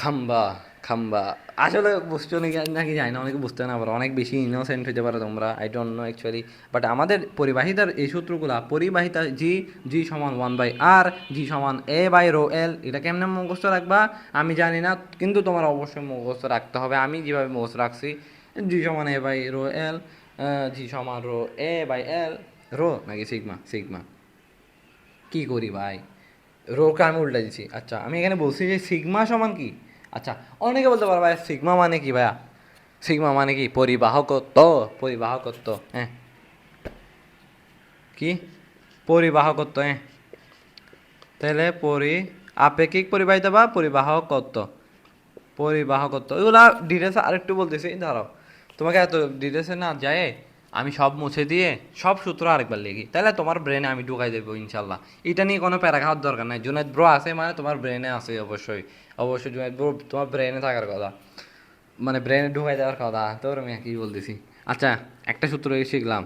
খাম্বা, খাম্বা আসলে বুঝছো নাকি নাকি জানি না, অনেকে বুঝতে না পারো, অনেক বেশি ইনোসেন্ট হতে পারো তোমরা, I don't know actually. But আমাদের পরিবাহিতার এই সূত্রগুলা, পরিবাহিতা জি, জি সমান 1/r, জি সমান a/ρl, এটা কেমনে মুখস্থ রাখবা আমি জানি না, কিন্তু তোমার অবশ্যই মুখস্থ রাখতে হবে। আমি যেভাবে মুখস্থ রাখছি, জি সমান a/ρl, জি সমান a/l, রো নাকি সিগমা, সিগমা কি করি ভাই, রোকে আমি উল্টা দিচ্ছি। আচ্ছা আমি এখানে বলছি যে সিগমা সমান কি। আচ্ছা অনেকে বলতে পারো ভাই সিগমা মানে কি ভাইয়া, সিগমা মানে কি পরিবাহকত্ব, পরিবাহকত্ব হ্যাঁ, কি পরিবাহকত্ব হ্যাঁ, তাহলে আপেক্ষিক পরিবাহিতা বা পরিবাহকত্ব, পরিবাহকত্ব এগুলা ডিটেলস আরেকটু বলতেছি ধরো, তোমাকে এত ডিটেলসে না যায়, আমি সব মুছে দিয়ে সব সূত্র আরেকবার লিখি, তাহলে তোমার ব্রেনে আমি ঢুকাই দেবো ইনশাল্লাহ। এটা নিয়ে কোনো প্যারা খাওয়ার দরকার নাই, জুনাইদ ব্রো আছে মানে তোমার ব্রেনে আছে অবশ্যই, অবশ্যই জুনাইদ ব্রো তোমার ব্রেনে থাকার কথা, মানে ব্রেনে ঢুকাই দেওয়ার কথা, তোর আমি কি বলতেছি। আচ্ছা একটা সূত্র শিখলাম,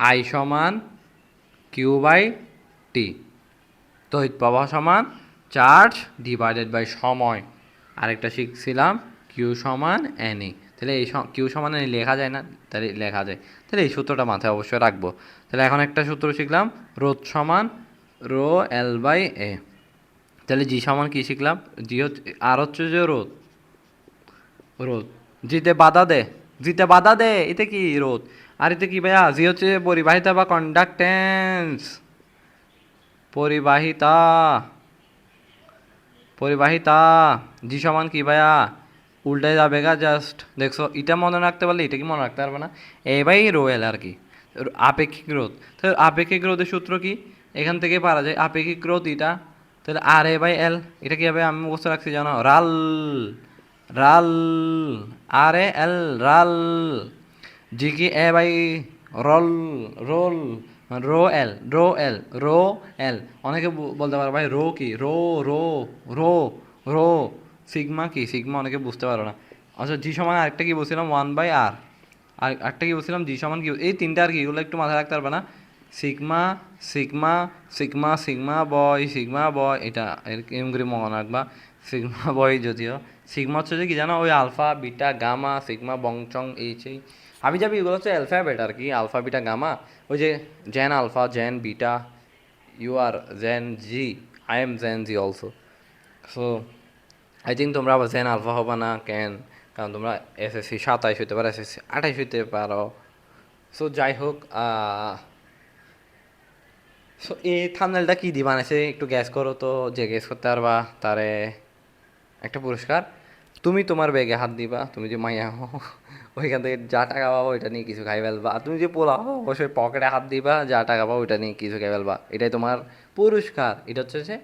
আই সমান কিউ বাই টি, তড়িৎ প্রবাহ সমান চার্জ ডিভাইডেড বাই সময়। আরেকটা শিখছিলাম কিউ সমান এন ই, তাহলে এই কিউ সমান এন লেখা যায় না, তাহলে লেখা যায়, তাহলে এই সূত্রটা মাথায় অবশ্যই রাখবো। তাহলে এখন একটা সূত্র শিখলাম, রোধ সমান রো এল বাই এ, তাহলে জি সমান কি শিখলাম, জি হচ্ছে আর হচ্ছে যে রোধ, রোধ জিতে বাধা দে, জিতে বাধা দে, এতে কি রোধ, আর এতে কি ভাইয়া, জি হচ্ছে পরিবাহিতা বা কন্ডাক্টেন্স, পরিবাহিতা, পরিবাহিতা, জি সমান কি ভাইয়া, উল্টায় যাবে গা জাস্ট, দেখছো এটা মনে রাখতে পারলে এটা কি মনে রাখতে পারবে না, এ বাই রো এল আর কি, আপেক্ষিক রোধ। তো আপেক্ষিক রোধের সূত্র কি, এখান থেকে পারা যায় আপেক্ষিক রোধ এটা, তাহলে আর এ বাই এল, এটা কি হবে আমি বুঝতে রাখছি জানো, রাল, রাল, আর এ এল, রাল, জি কি এ বাই রল, রোল, rho L, rho L, rho L, অনেকে বলতে পারো ভাই রো কি, rho, rho, rho, rho, sigma কি, সিগমা অনেকে বুঝতে পারো না। আচ্ছা জি সমান আরেকটা কি বলছিলাম 1/r, আর একটা কি বলছিলাম জি সমান কি, এই তিনটা আর কি, এগুলো একটু মাথায় রাখতে পারবে না, সিগমা, সিগমা, সিগমা, সিগমা বয়, এটা এরকম করে মনে রাখবা, সিগমা বয় যদিও, সিগমা হচ্ছে যে কি জানো, ওই আলফা বিটা গামা সিগমা বংচং এই আমি যাবি, এগুলো হচ্ছে অ্যালফাবেট আর কি, আলফা বিটা গামা, ওই যে gen alpha gen beta, you are gen Z, I am gen Z also, so I think তোমরা আবার জেন আলফা হবা না কেন, কারণ তোমরা এসএসসি 27 হইতে পারো, এসএসসি 28 হইতে পারো। সো যাই হোক, সো এই থাম্বনেলটা কি দিয়ে বানাইছে একটু গ্যাস করো তো, যে গ্যাস করতে পারবা তারে একটা পুরস্কার, তুমি তোমার ব্যাগে হাত দিবা, তুমি যে মাইয়া হো ওইখান থেকে যা টাকা পাবো ওইটা নিয়ে কিছু খাই ফেলবা, আর তুমি যে পোলা হো অবশ্যই পকেটে হাত দিবা, যা টাকা পাবো ওইটা নিয়ে কিছু খাই ফেলবা, এটাই তোমার পুরস্কার। এটা হচ্ছে যে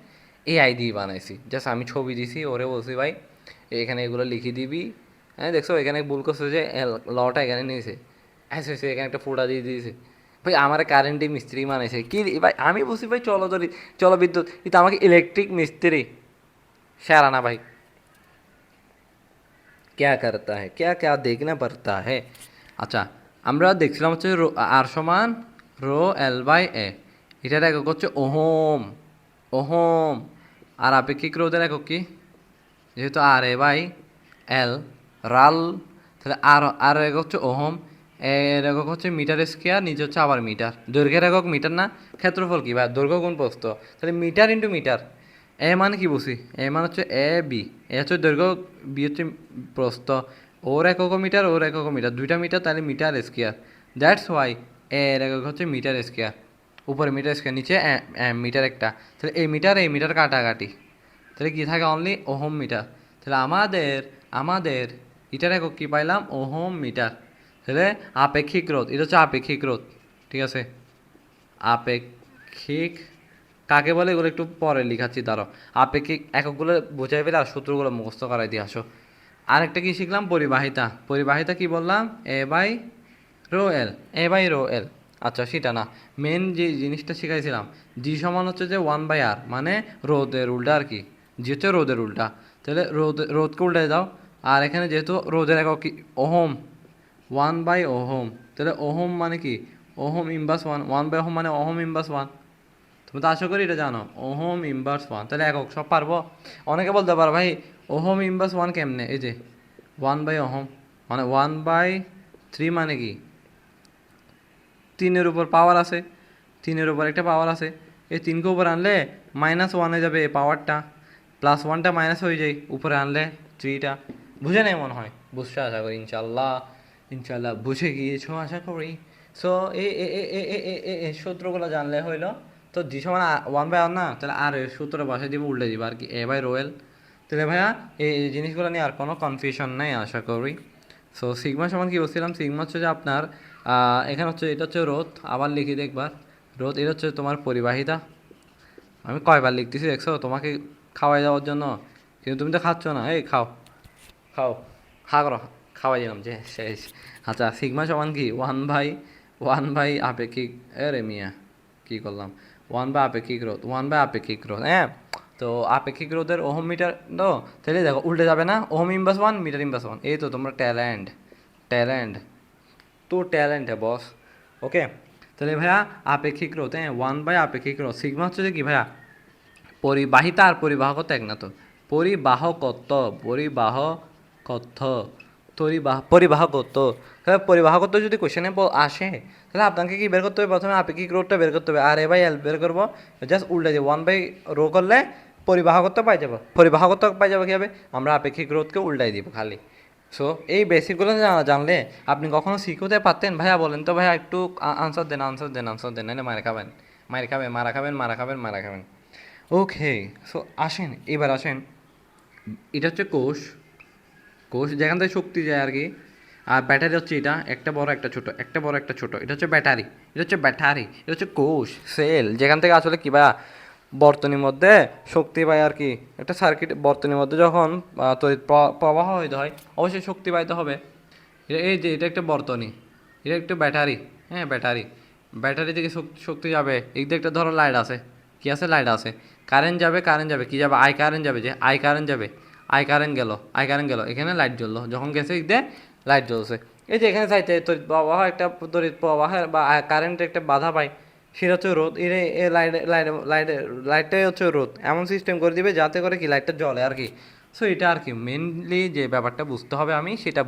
এআই দিয়ে বানাইছি, জাস্ট আমি ছবি দিছি, ওরে বলছি ভাই এখানে এগুলো লিখে দিবি, হ্যাঁ দেখছো এখানে ভুল করছে যে লটা এখানে নিয়েছে, হ্যাঁ এখানে একটা ফোটা দিয়ে দিয়েছে, ভাই আমার কারেন্টই মিস্ত্রি বানাইছে কি ভাই, আমি বলছি ভাই চলো ধরি, চলো বিদ্যুৎ, কিন্তু আমাকে ইলেকট্রিক মিস্ত্রি সেরা না ভাই, क्या करता है, क्या क्या देखना पड़ता है। আচ্ছা আমরা দেখছিলাম হচ্ছে আর সমান রো এল বাই এ, এটার একক হচ্ছে ওহম, ওহম, আর আপেক্ষিক রোধের একক কি, যেহেতু আর এ বাই এল, রাল, তাহলে আর আর একক হচ্ছে ওহম, এর একক হচ্ছে মিটার স্কোয়ার, নিচে হচ্ছে আবার মিটার, দৈর্ঘ্যের একক মিটার না, ক্ষেত্রফল কি ভাই, দৈর্ঘ্য গুণ প্রস্থ, তাহলে মিটার ইন্টু মিটার, এ মানে কি বুঝি, এ মানে হচ্ছে এ বি, এ হচ্ছে দৈর্ঘ্য, বি হচ্ছে প্রস্থ, ওর একক মিটার, ওর একক মিটার, দুইটা মিটার তাহলে মিটার স্কোয়ার, দ্যাটস ওয়াই এর একক হচ্ছে মিটার স্কোয়ার, উপরে মিটার স্কোয়ার নিচে মিটার একটা, তাহলে এই মিটার কাটাকাটি, তাহলে কী থাকে অনলি ওহম মিটার, তাহলে আমাদের আমাদের এটার একক কী পাইলাম, ওহম মিটার, তাহলে আপেক্ষিক রোধ, এটা হচ্ছে আপেক্ষিক রোধ, ঠিক আছে, আপেক্ষিক কাকে বলে এগুলো একটু পরে লিখাচ্ছি দাঁড়াও, আপেক্ষিক এককগুলো বোঝাই পেলে আর সূত্রগুলো মুখস্থ করাই দিয়ে আসো। আরেকটা কি শিখলাম, পরিবাহিতা, পরিবাহিতা কি বললাম, A by rho L, A by rho L, আচ্ছা সেটা না, মেন যে জিনিসটা শিখাইছিলাম, জি সমান হচ্ছে যে 1/r, মানে রোদের উল্টা আর কি, জি হচ্ছে রোদের উল্টা, তাহলে রোদকে উল্টায় দাও, আর এখানে যেহেতু রোদের একক কি ওহম, 1/ওহম, তাহলে ওহম মানে কি, ওহম ইনভার্স 1/ওহম মানে ওহম ইনভার্স 1, তুমি তো আশা করি এটা জানো, ওহম ইনভার্স 1, তাহলে একক সব পারবো। অনেকে বলতে পারো ভাই ওহম ইনভার্স 1 কেমনে? এই যে 1/ওহম মানে 1/3 মানে কি 3-এর উপর পাওয়ার আছে, 3-এর উপর একটা পাওয়ার আছে, এই 3কে উপরে আনলে -1 হয়ে যাবে এই পাওয়ারটা, +1টা মাইনাস হয়ে যায় উপরে আনলে 3টা। বুঝে নেই মনে হয়, বুঝতে আশা করি ইনশাল্লাহ, ইনশাল্লাহ বুঝে গিয়েছো আশা করি। সো এই সূত্রগুলো জানলে হইলো। তো জি সমান 1/r না, তাহলে আর এর সূত্র বসে দিব, উল্টে দিব আর কি, a/ρl। তাহলে ভাইয়া এই জিনিসগুলো নিয়ে আর কোনো কনফিউশন নেই আশা করি। সো সিগমা সমান কি বলছিলাম, সিগমা হচ্ছে যে আপনার এখানে হচ্ছে এটা হচ্ছে রোধ, আবার লিখি দেখবার রোধ, এটা হচ্ছে তোমার পরিবাহিতা। আমি কয়বার লিখতেছি দেখছো তোমাকে খাওয়াই যাওয়ার জন্য, কিন্তু তুমি তো খাচ্ছ না, এই খাও খাও, হা করো, খাওয়াই দিলাম যে শেষ। আচ্ছা সিগমা সমান কি 1/1 আপেক্ষিক, আরে মিয়া কী করলাম, 1/আপেক্ষিক রোধ, 1/আপেক্ষিক রোধ, হ্যাঁ। তো আপেক্ষিক রোধের ওহম মিটার, তো তাহলে দেখো উল্টে যাবে না, ওহম ইনভার্স 1 মিটার ইনভার্স 1, এই তো তোমরা ট্যালেন্ট, ট্যালেন্ট তো ট্যালেন্ট হ্যাঁ বস। ওকে, তাহলে ভাইয়া আপেক্ষিক রোধ, হ্যাঁ 1/আপেক্ষিক রোধ, সিগমা হচ্ছে যে কি ভাইয়া পরিবাহিতা আর পরিবাহকত্ব এক না তো, পরিবাহকত্ব, পরিবাহকত্ব, পরিবাহকত্ব। তাহলে পরিবাহকত্ব যদি কোশ্চেনে আসে, তাহলে আপনাকে কি বের করতে হবে, প্রথমে আপেক্ষিক রোধটা বের করতে হবে, আর a/l বের করবো, জাস্ট উল্টে দিয়ে 1/ρ করলে পরিবাহকত্ব পাই যাবো। পরিবাহকত্ব পাই যাবো কীভাবে, আমরা আপেক্ষিক রোধকে উল্টাই দিব খালি। সো এই বেসিকগুলো জানলে আপনি কখনো শিখতে পারতেন। ভাইয়া বলেন তো ভাইয়া একটু আনসার দেন, আনসার দেন, আনসার দেন, নাহলে মারা খাবেন, মারা খাবেন, মারা খাবেন, মারা খাবেন, মারা খাবেন। ওকে, সো আসেন এবার আসেন, এটা হচ্ছে কোষ, কোষ যেখান থেকে শক্তি যায় আর কি। আর ব্যাটারি হচ্ছে এটা, একটা বড় একটা ছোট, একটা বড় একটা ছোট, এটা হচ্ছে ব্যাটারি, এটা হচ্ছে ব্যাটারি, এটা হচ্ছে কোষ সেল, যেখান থেকে আসলে কী বা বর্তনীর মধ্যে শক্তি পায় আর কি। একটা সার্কিট বর্তনীর মধ্যে যখন তড়িৎ প্রবাহ হইতে হয়, অবশ্যই শক্তি পাইতে হবে। এই যে এটা একটা বর্তনী, এটা একটা ব্যাটারি, হ্যাঁ ব্যাটারি, ব্যাটারি থেকে শক্তি যাবে, এই দিকে একটা ধরো লাইট আছে, কি আছে লাইট আছে, কারেন্ট যাবে, কারেন্ট যাবে, কি যাবে আই কারেন্ট যাবে, যে আই কারেন্ট যাবে, আই কারেন্ট গেল, আই কারেন্ট গেল, এখানে লাইট জ্বললো, যখন গেছে এই দিয়ে লাইট জ্বলছে। এই যে এখানে চাইতে তড়িৎ প্রবাহ, একটা তড়িৎ প্রবাহের বা কারেন্টের একটা বাধা পায়, সেটা হচ্ছে রোদ। এ লাইটটাই হচ্ছে রোদ, এমন সিস্টেম করে দিবে যাতে করে কি লাইটটা জ্বলে আর কি। সো এটা আর কি মেনলি যে ব্যাপারটা বুঝতে হবে, আমি সেটা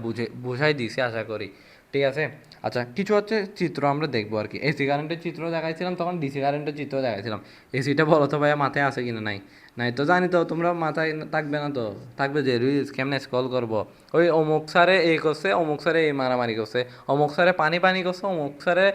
বুঝাই দিয়েছি আশা করি, ঠিক আছে। আচ্ছা কিছু হচ্ছে চিত্র আমরা দেখবো আর কি, এসি কারেন্টের চিত্র দেখাইছিলাম, তখন ডিসি কারেন্টের চিত্র দেখাইছিলাম। এসিটা বলো তো ভাইয়া মাথায় আছে কিনা, নাই, নাই তো জানি তো, তোমরা মাথায় থাকবে না তো, থাকবে যে রিলস কেমনে স্ক্রল করবো, ওই অমুক স্যারে এই করছে, অমুক স্যারে এই মারামারি করছে, অমুক স্যারে পানি পানি করছে, অমুক স্যারে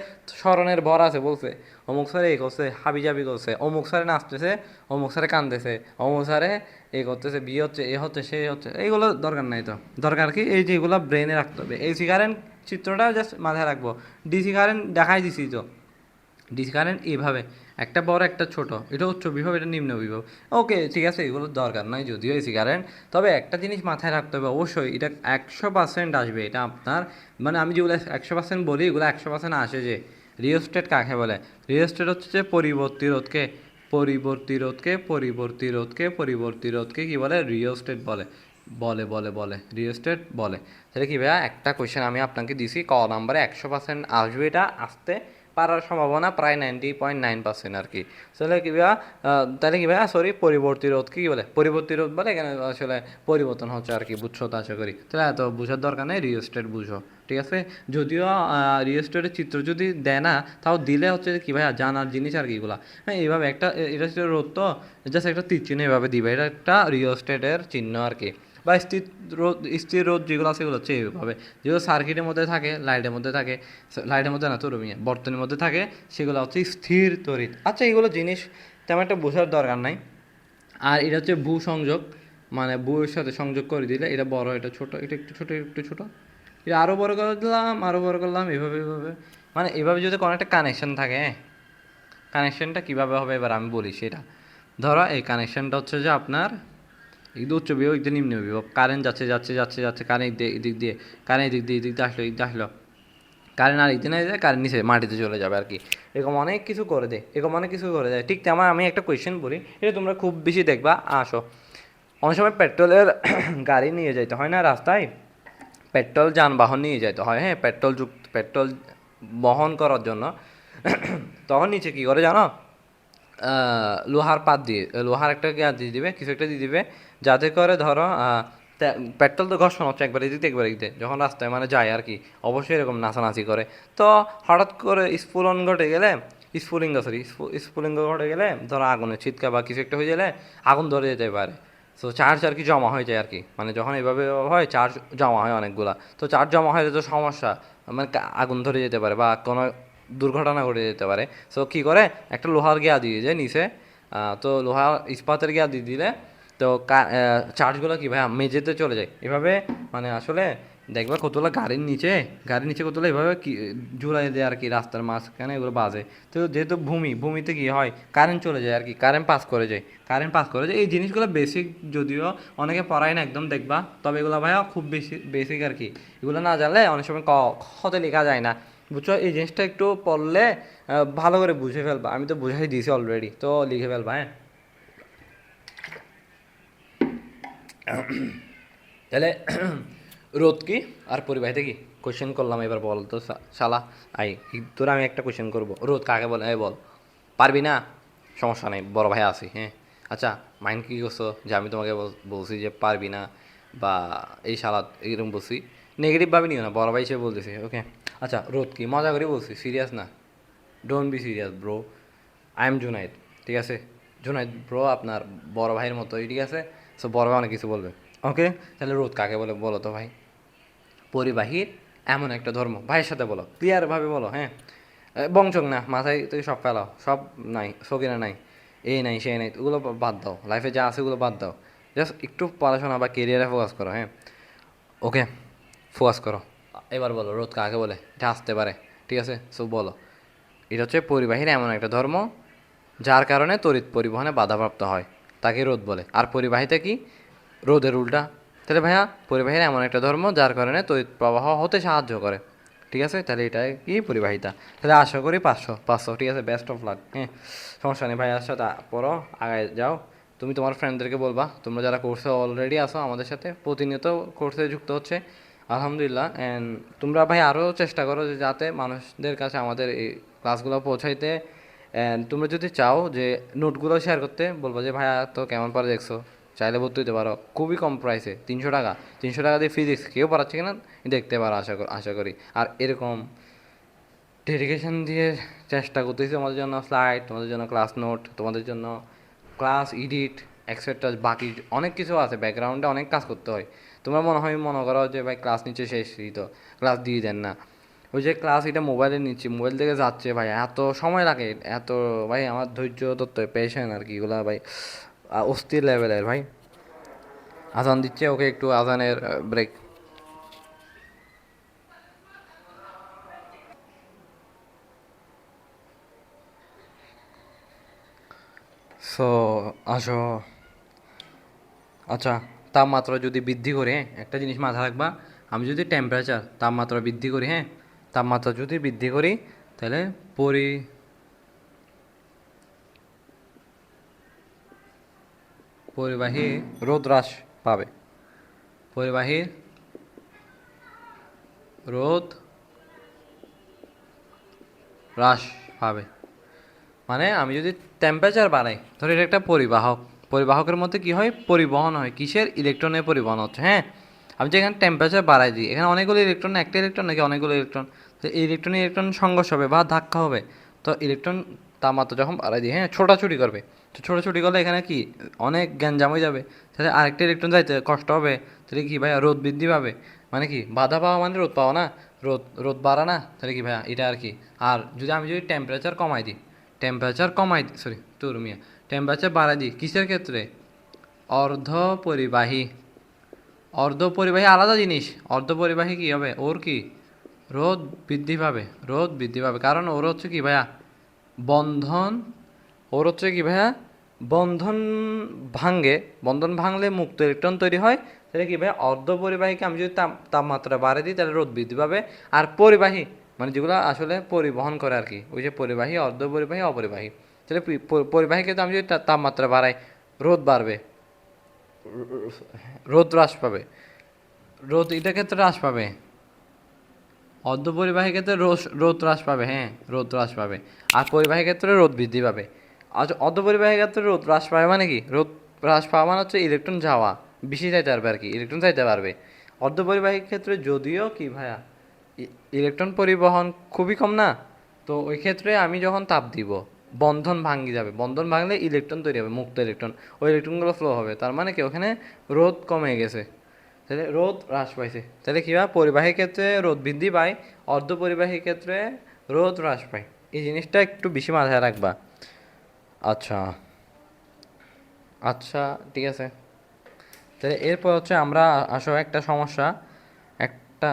স্মরণের ভর আছে বলছে, অমুক স্যারে এই করছে হাবিজাবি করছে, অমুক স্যারে নাচতেছে, অমুক স্যারে কানতেছে, অমুক স্যারে এই করতেছে, বিয়ে হচ্ছে, এ হচ্ছে, সে হচ্ছে, এইগুলো দরকার নাই তো। দরকার কি এই যেগুলো ব্রেনে রাখতে হবে, এসি কারেন্ট চিত্রটা জাস্ট মাথায় রাখবো। ডিসি কারেন্ট দেখাই দিছি তো, ডিসি কারেন্ট এইভাবে একটা বড় একটা ছোট, এটা উচ্চ বিভব, এটা নিম্ন বিভব। ওকে ঠিক আছে, এগুলোর দরকার নাই যদিও এসি কারেন্ট। তবে একটা জিনিস মাথায় রাখতে হবে অবশ্যই, এটা 100% আসবে, এটা আপনার মানে আমি যেগুলো 100% বলি, এগুলো 100% আসে। যে রিওস্টেট কাকে বলে, রিওস্টেট হচ্ছে যে পরিবর্তী রোধকে, পরিবর্তী রোধকে, পরিবর্তী রোধকে, পরিবর্তী রোধকে কী বলে, রিওস্টেট বলে, বলে বলে বলে রিওস্টেট বলে। তাহলে কি ভাইয়া একটা কোয়েশ্চেন আমি আপনাকে দিছি, ক নাম্বারে 100% আসবে, এটা আসতে পারার সম্ভাবনা প্রায় 90.9% আর কি। তাহলে কি ভাইয়া, তাহলে কি ভাইয়া সরি, পরিবর্তী রোধকে কী বলে, পরিবর্তী রোধ বলে, এখানে আসলে পরিবর্তন হচ্ছে আর কি, বুঝছো তো আশা করি। তাহলে এত বুঝার দরকার নেই, রিওস্টেট বুঝো, ঠিক আছে। যদিও রিওস্টেটের চিত্র যদি দেয় না, তাও দিলে হচ্ছে কি ভাইয়া জানার জিনিস আর কি এগুলা। হ্যাঁ এইভাবে একটা, এটা হচ্ছে রোধ তো, জাস্ট একটা তীর চিহ্ন এভাবে দিবে, এটা একটা রিওস্টেটের চিহ্ন আর কি। বা স্থির রোধ যেগুলো আছে সেগুলো হচ্ছে এইভাবে, যেগুলো সার্কিটের মধ্যে থাকে, লাইটের মধ্যে থাকে, লাইটের মধ্যে না তো রুমিয়া বর্তনীর মধ্যে থাকে, সেগুলো হচ্ছে স্থির তড়িৎ। আচ্ছা এগুলো জিনিস তেমন একটা বোঝার দরকার নাই। আর এটা হচ্ছে ভূ সংযোগ, মানে বউয়ের সাথে সংযোগ করে দিলে এটা বড়, এটা ছোট, এটা একটু ছোট, একটু ছোট, এটা আরও বড় করে দিলাম, আরও বড় করলাম, এভাবে এভাবে, মানে এভাবে যদি কোনো একটা কানেকশন থাকে, কানেকশনটা কীভাবে হবে এবার আমি বলি সেটা। ধরো এই কানেকশনটা হচ্ছে যে আপনার একদম উচ্চ বিভব, একদম নিম্ন বিভব, কারেন্ট যাচ্ছে যাচ্ছে যাচ্ছে যাচ্ছে, কারেন্ট এদিক দিয়ে, কারেন্ট এদিক দিয়ে, এদিক দিয়ে আসলো, এদিক দিয়ে আসলো, কারেন্ট আর এদিকে যায়, কারেন্ট নিচে মাটিতে চলে যাবে আর কি। এরকম অনেক কিছু করে দেয়, এরকম অনেক কিছু করে দেয়। ঠিক তেমন আমি একটা কোয়েশ্চেন বলি, এটা তোমরা খুব বেশি দেখবা, আসো অনেক সময় পেট্রোলের গাড়ি নিয়ে যাইতে হয় না রাস্তায়, পেট্রোল যানবাহন নিয়ে যাইতে হয়, হ্যাঁ পেট্রোল বহন করার জন্য। তখন নিচে কী করে জানো, লোহার পাত দিয়ে, লোহার একটা দিয়ে দিবে, কিছু একটা দিয়ে দিবে, যাতে করে ধরো পেট্রোল তো ঘর্ষণ হচ্ছে একবার এদিকে একবার এদিকে যখন রাস্তায় মানে যায় আর কি, অবশ্যই এরকম নাচানাচি করে। তো হঠাৎ করে স্ফুলন ঘটে গেলে, স্ফুলিঙ্গ সরি স্ফুলিঙ্গ ঘটে গেলে ধরো আগুনের চিৎকার বা কিছু একটা হয়ে গেলে আগুন ধরে যেতে পারে। তো চার্জ আর কি জমা হয়ে যায় আর কি, মানে যখন এভাবে হয় চার্জ জমা হয় অনেকগুলা, তো চার্জ জমা হয়ে তো সমস্যা, মানে আগুন ধরে যেতে পারে বা কোনো দুর্ঘটনা ঘটে যেতে পারে। সো কী করে, একটা লোহার গিয়া দিয়ে যায় নিচে, তো লোহা ইস্পাতের গিয়া দিয়ে দিলে তো চার্জগুলো কী ভাই মেঝেতে চলে যায় এভাবে। মানে আসলে দেখবা কতগুলো গাড়ির নিচে কতগুলো এভাবে কি ঝুলাই দেয় আর কি রাস্তার মাঝখানে, এগুলো বাজে। তো যেহেতু ভূমিতে কি হয়, কারেন্ট চলে যায় আর কি, কারেন্ট পাস করে যায়। এই জিনিসগুলো বেসিক, যদিও অনেকে পড়ায় না একদম দেখবা, তবে এগুলো ভাইয়া খুব বেশি বেসিক আর কি। এগুলো না জানলে অনেক সময় হতে লেখা যায় না, বুঝছো? এই জিনিসটা একটু পড়লে ভালো করে বুঝে ফেলবা। আমি তো বুঝাই দিয়েছি অলরেডি, তো লিখে ফেলবা হ্যাঁ। তাহলে রোদ কি আর পরিবাহিতা কি কোয়েশ্চেন করলাম, এবার বল তো শালা। আই তোর আমি একটা কোয়েশ্চেন করবো, রোদ কাকে বলে এই বল। পারবি না, সমস্যা নেই, বড় ভাই আছি হ্যাঁ। আচ্ছা, মাইন্ড কী করছো যে আমি তোমাকে বলছি যে পারবি না বা এই শালা এরকম বলছি, নেগেটিভ ভাবে নিও না, বড় ভাই হিসেবে বলতেছি ওকে। আচ্ছা, রোদ কি, মজা করে বলছি, সিরিয়াস না, don't be serious bro. I am Junaid, ঠিক আছে? জুনাইদ ব্রো আপনার বড় ভাইয়ের মতোই, ঠিক আছে? সো বড় ভাই অনেক কিছু বলবে, ওকে। তাহলে রোদ কাকে বলে বলো তো ভাই? পরিবাহীর এমন একটা ধর্ম, ভাইয়ের সাথে বলো, ক্লিয়ারভাবে বলো হ্যাঁ। বংচক না, মাথায় তুই সব ফেলাও, সব নাই, সকিনা নাই, এই নাই সেই নাই, ওগুলো বাদ দাও, লাইফে যা আছে ওগুলো বাদ দাও, জাস্ট একটু পড়াশোনা বা কেরিয়ারে ফোকাস করো হ্যাঁ। ওকে, ফোকাস করো। এবার বলো রোদ কাকে বলে, এটা আসতে পারে, ঠিক আছে? সো বলো। এটা হচ্ছে পরিবাহীর এমন একটা ধর্ম যার কারণে তড়িৎ পরিবহনে বাধাপ্রাপ্ত হয়, তাকে রোদ বলে। আর পরিবাহিতা কি? রোদের উল্টা। তাহলে ভাইয়া পরিবাহীর এমন একটা ধর্ম যার কারণে তড়িৎ প্রবাহ হতে সাহায্য করে, ঠিক আছে? তাহলে এটা কি পরিবাহিতা। তাহলে আশা করি 500 ঠিক আছে, বেস্ট অফ লাক হ্যাঁ। সমস্যা নেই ভাইয়ার সাথে পড়ো, আগায় যাও। তুমি তোমার ফ্রেন্ডদেরকে বলবা, তোমরা যারা কোর্সে অলরেডি আসো আমাদের সাথে প্রতিনিয়ত কোর্সে যুক্ত হচ্ছে আলহামদুলিল্লাহ। অ্যান্ড তোমরা ভাই আরও চেষ্টা করো যে যাতে মানুষদের কাছে আমাদের এই ক্লাসগুলো পৌঁছাইতে। অ্যান্ড তোমরা যদি চাও যে নোটগুলো শেয়ার করতে, বলবো যে ভাইয়া তো কেমন পারে দেখছো, চাইলে ভর্তি হতে পারো, খুবই কম প্রাইসে, 300 টাকা। 300 টাকা দিয়ে ফিজিক্স কেউ পড়াচ্ছে কিনা দেখতে পারো, আশা করি। আর এরকম ডেডিকেশন দিয়ে চেষ্টা করতেছি তোমাদের জন্য স্লাইড, তোমাদের জন্য ক্লাস নোট, তোমাদের জন্য ক্লাস এডিট এক্সেট্রা, বাকি অনেক কিছু আছে, ব্যাকগ্রাউন্ডে অনেক কাজ করতে হয়। তোমরা মনে করো যে ভাই ক্লাস নিচ্ছে শেষই তো, ক্লাস দিয়ে দেন না। ওই যে ক্লাস এটা মোবাইলে নিচ্ছি, মোবাইল থেকে যাচ্ছে ভাই, এত সময় লাগে, এত ভাই আমার ধৈর্য ধরতে পেশেন্ট আর কি, এগুলা ভাই অস্থির লেভেলের ভাই। আজান দিচ্ছে, ওকে একটু আজানের ব্রেক। সো আসো। আচ্ছা, তাপমাত্রা যদি বৃদ্ধি করে, একটা জিনিস মাথায় রাখবা, আমি যদি তাপমাত্রা বৃদ্ধি করি হ্যাঁ, তাপমাত্রা যদি বৃদ্ধি করি তাহলে পরি পরিবাহী রোদ হ্রাস পাবে, পরিবাহী রোদ হ্রাস পাবে। মানে আমি যদি টেম্পারেচার বাড়াই, ধর এটা একটা পরিবাহকের মধ্যে কি হয়, পরিবহন হয়, কিসের? ইলেকট্রনের পরিবহন হচ্ছে হ্যাঁ। আমি যে এখানে টেম্পারেচার বাড়াই দিই, এখানে অনেকগুলো ইলেকট্রন, একটা ইলেকট্রন নাকি অনেকগুলো ইলেকট্রন, তো ইলেকট্রন সংঘর্ষ হবে বা ধাক্কা হবে। তো ইলেকট্রন তাপমাত্রা যখন বাড়াই দিই হ্যাঁ, ছোটাছুটি করবে। তো ছোটাছুটি করলে এখানে কি অনেক গ্যাঞ্জাম হয়ে যাবে, তাহলে আরেকটা ইলেকট্রন যাইতে কষ্ট হবে। তাহলে কি ভাইয়া রোদ বৃদ্ধি পাবে, মানে কি বাধা পাওয়া মানে রোদ পাওয়া না, রোদ বাড়া না, তাহলে কি ভাইয়া এটা আর কি। আর যদি টেম্পারেচার কমাই দিই, টেম্পারেচার বাড়াই দিই কিসের ক্ষেত্রে? অর্ধ পরিবাহী। অর্ধ পরিবাহী আলাদা জিনিস, অর্ধ পরিবাহী কি হবে, ওর কি রোদ বৃদ্ধি পাবে, কারণ ওর হচ্ছে কি ভাইয়া বন্ধন, ওর হচ্ছে কি ভাইয়া বন্ধন ভাঙে, বন্ধন ভাঙলে মুক্ত ইলেকট্রন তৈরি হয়। তাহলে কি ভাইয়া অর্ধ পরিবাহীকে আমি যদি তাপমাত্রা বাড়িয়ে দিই তাহলে রোদ বৃদ্ধি পাবে। আর পরিবাহী মানে যেগুলো আসলে পরিবহন করে আর কি, ওই যে পরিবাহী, অর্ধ পরিবাহী, অপরিবাহী। তাহলে পরিবাহীকে তো আমি যদি তাপমাত্রা বাড়াই, রোদ বাড়বে, রোদ হ্রাস পাবে, রোদ এটার ক্ষেত্রে হ্রাস পাবে, অর্ধপরিবাহী ক্ষেত্রে রোদ হ্রাস পাবে হ্যাঁ, রোদ হ্রাস পাবে। আর পরিবাহী ক্ষেত্রে রোদ বৃদ্ধি পাবে। আচ্ছা, অর্ধপরিবাহী ক্ষেত্রে রোদ হ্রাস পাবে মানে কি, রোদ হ্রাস পাওয়া মানে হচ্ছে ইলেকট্রন যাওয়া, বেশি যাইতে পারবে আর কি, ইলেকট্রন যাইতে পারবে। অর্ধপরিবাহীর ক্ষেত্রে যদিও কি ভাইয়া ইলেকট্রন পরিবহন খুবই কম না, তো ওই ক্ষেত্রে আমি যখন তাপ দিব বন্ধন ভাঙি যাবে, বন্ধন ভাঙলে ইলেকট্রন তৈরি হবে, মুক্ত ইলেকট্রন, ওই ইলেকট্রনগুলো ফ্লো হবে, তার মানে কি ওখানে রোধ কমে গেছে, তাহলে রোধ হ্রাস পাইছে। তাহলে কী হয়, পরিবাহীর ক্ষেত্রে রোধ বৃদ্ধি পায়, অর্ধপরিবাহীর ক্ষেত্রে রোধ হ্রাস পায়। এই জিনিসটা একটু বেশি মাথায় রাখবা। আচ্ছা আচ্ছা, ঠিক আছে। তাহলে এরপর হচ্ছে আমরা আসো একটা সমস্যা, একটা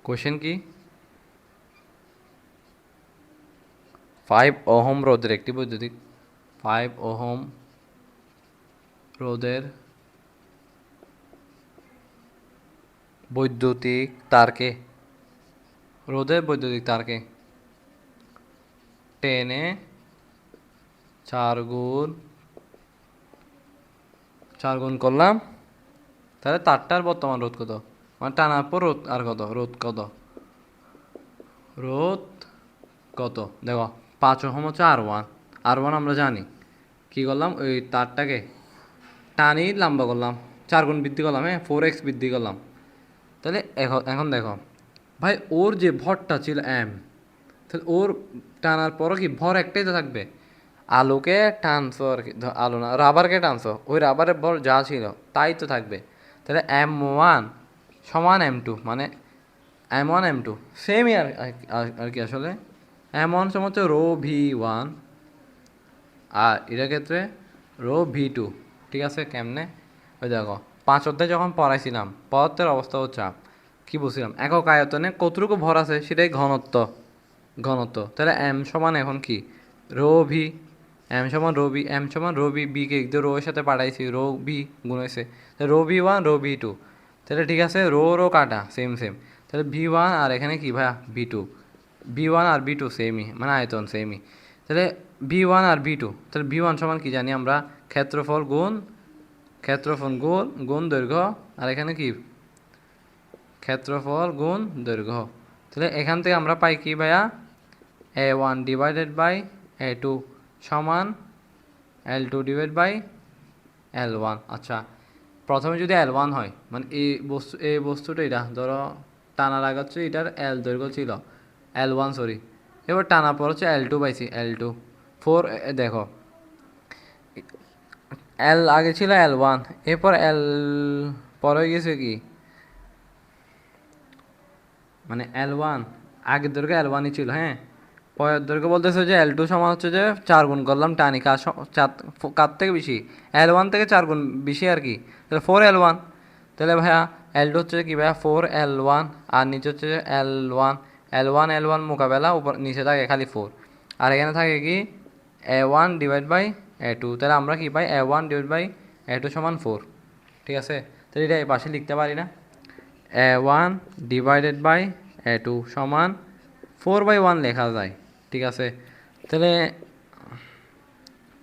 কোশ্চেন কি, 5 ওহম রোধের একটি বৈদ্যুতিক 5 ওহম রোধের বৈদ্যুতিক তারকে, রোধের বৈদ্যুতিক তারকে টেনে 4 গুণ করলাম, তাহলে তারটার বর্তমান রোধ কত, মানে টানার পর রোধ আর কত, রোধ কত, রোধ কত দেখো, 5 ওহম হচ্ছে R1, R1 আমরা জানি, কি করলাম ওই তারটাকে টানি লম্বা করলাম, 4 গুণ বৃদ্ধি করলাম, হ্যাঁ 4x বৃদ্ধি করলাম। তাহলে এখন এখন দেখো ভাই, ওর যে ভরটা ছিল এম, তাহলে ওর টানার পরও কি ভর একটাই তো থাকবে, আলোকে টানছো আর কি, আলো না রাবারকে টানছো, ওই রাবারের ভর যা ছিল তাই তো থাকবে। তাহলে M1 সমান M2, মানে M1 M2 সেমই আর কি আসলে, M1 সমান হচ্ছে ρV1, আর এটার ক্ষেত্রে ρV2। ঠিক আছে, কেমনে, ওই দেখো 5 অধ্যায় যখন পড়াইছিলাম পদার্থের অবস্থা ও চাপ, কি বলছিলাম, একক আয়তনে কতটুকু ভর আছে সেটাই ঘনত্ব, ঘনত্ব। তাহলে এম সমান এখন কি, রো ভি, এম সমান রো বি, এম সমান রো বি, বিকে একদম রো এর সাথে পাঠাইছি, রো বি গুণ হয়েছে, তাহলে ρV1 ρV2। তাহলে ঠিক আছে, রো রো কাটা সেম সেম, তাহলে V1 আর এখানে কি ভাইয়া V2, V1 আর V2 সেমই, মানে আয়তন সেমই। তাহলে V1 আর V2, তাহলে V1 সমান কি জানি আমরা, ক্ষেত্রফল গুণ ক্ষেত্রফল গুণ গুণ দৈর্ঘ্য, আর এখানে কি ক্ষেত্রফল গুণ দৈর্ঘ্য। তাহলে এখান থেকে আমরা পাই কি ভাইয়া, A1 ডিভাইডেড বাই A2 সমান L2 ডিভাইড বাই L1। আচ্ছা, প্রথমে যদি L1 হয়, মানে এই বস্তুটা এটা ধরো টানা লাগাচ্ছে, এটার L দৈর্ঘ্য ছিল L1, সরি, এবার টানার পর হচ্ছে L2 পাইছি, L2 4, দেখো L আগে ছিল L1, এরপর L পরে গেছে কি, মানে L1 আগের দৈর্ঘ্য L1ই ছিল, হ্যাঁ, পরের দৈর্ঘ্য বলতেছে যে L2 সমান হচ্ছে যে 4 গুণ করলাম টানি, কার থেকে বেশি, L1 থেকে 4 গুণ বেশি আর কি, তাহলে 4L1। তাহলে ভাইয়া L2 হচ্ছে কি ভাইয়া 4L1, আর নিচে হচ্ছে যে L1, L1 মোকাবেলা, উপর নিচে থাকে খালি 4, আর এখানে থাকে কি A1 ডিভাইড বাই A2, তাহলে আমরা কি পাই A1 ডিভাইড বাই A2 সমান 4। ঠিক আছে, তাহলে এটা এই পাশে লিখতে পারি না, A1 ডিভাইডেড বাই A2 সমান 4/1 লেখা যায়। ঠিক আছে, তাহলে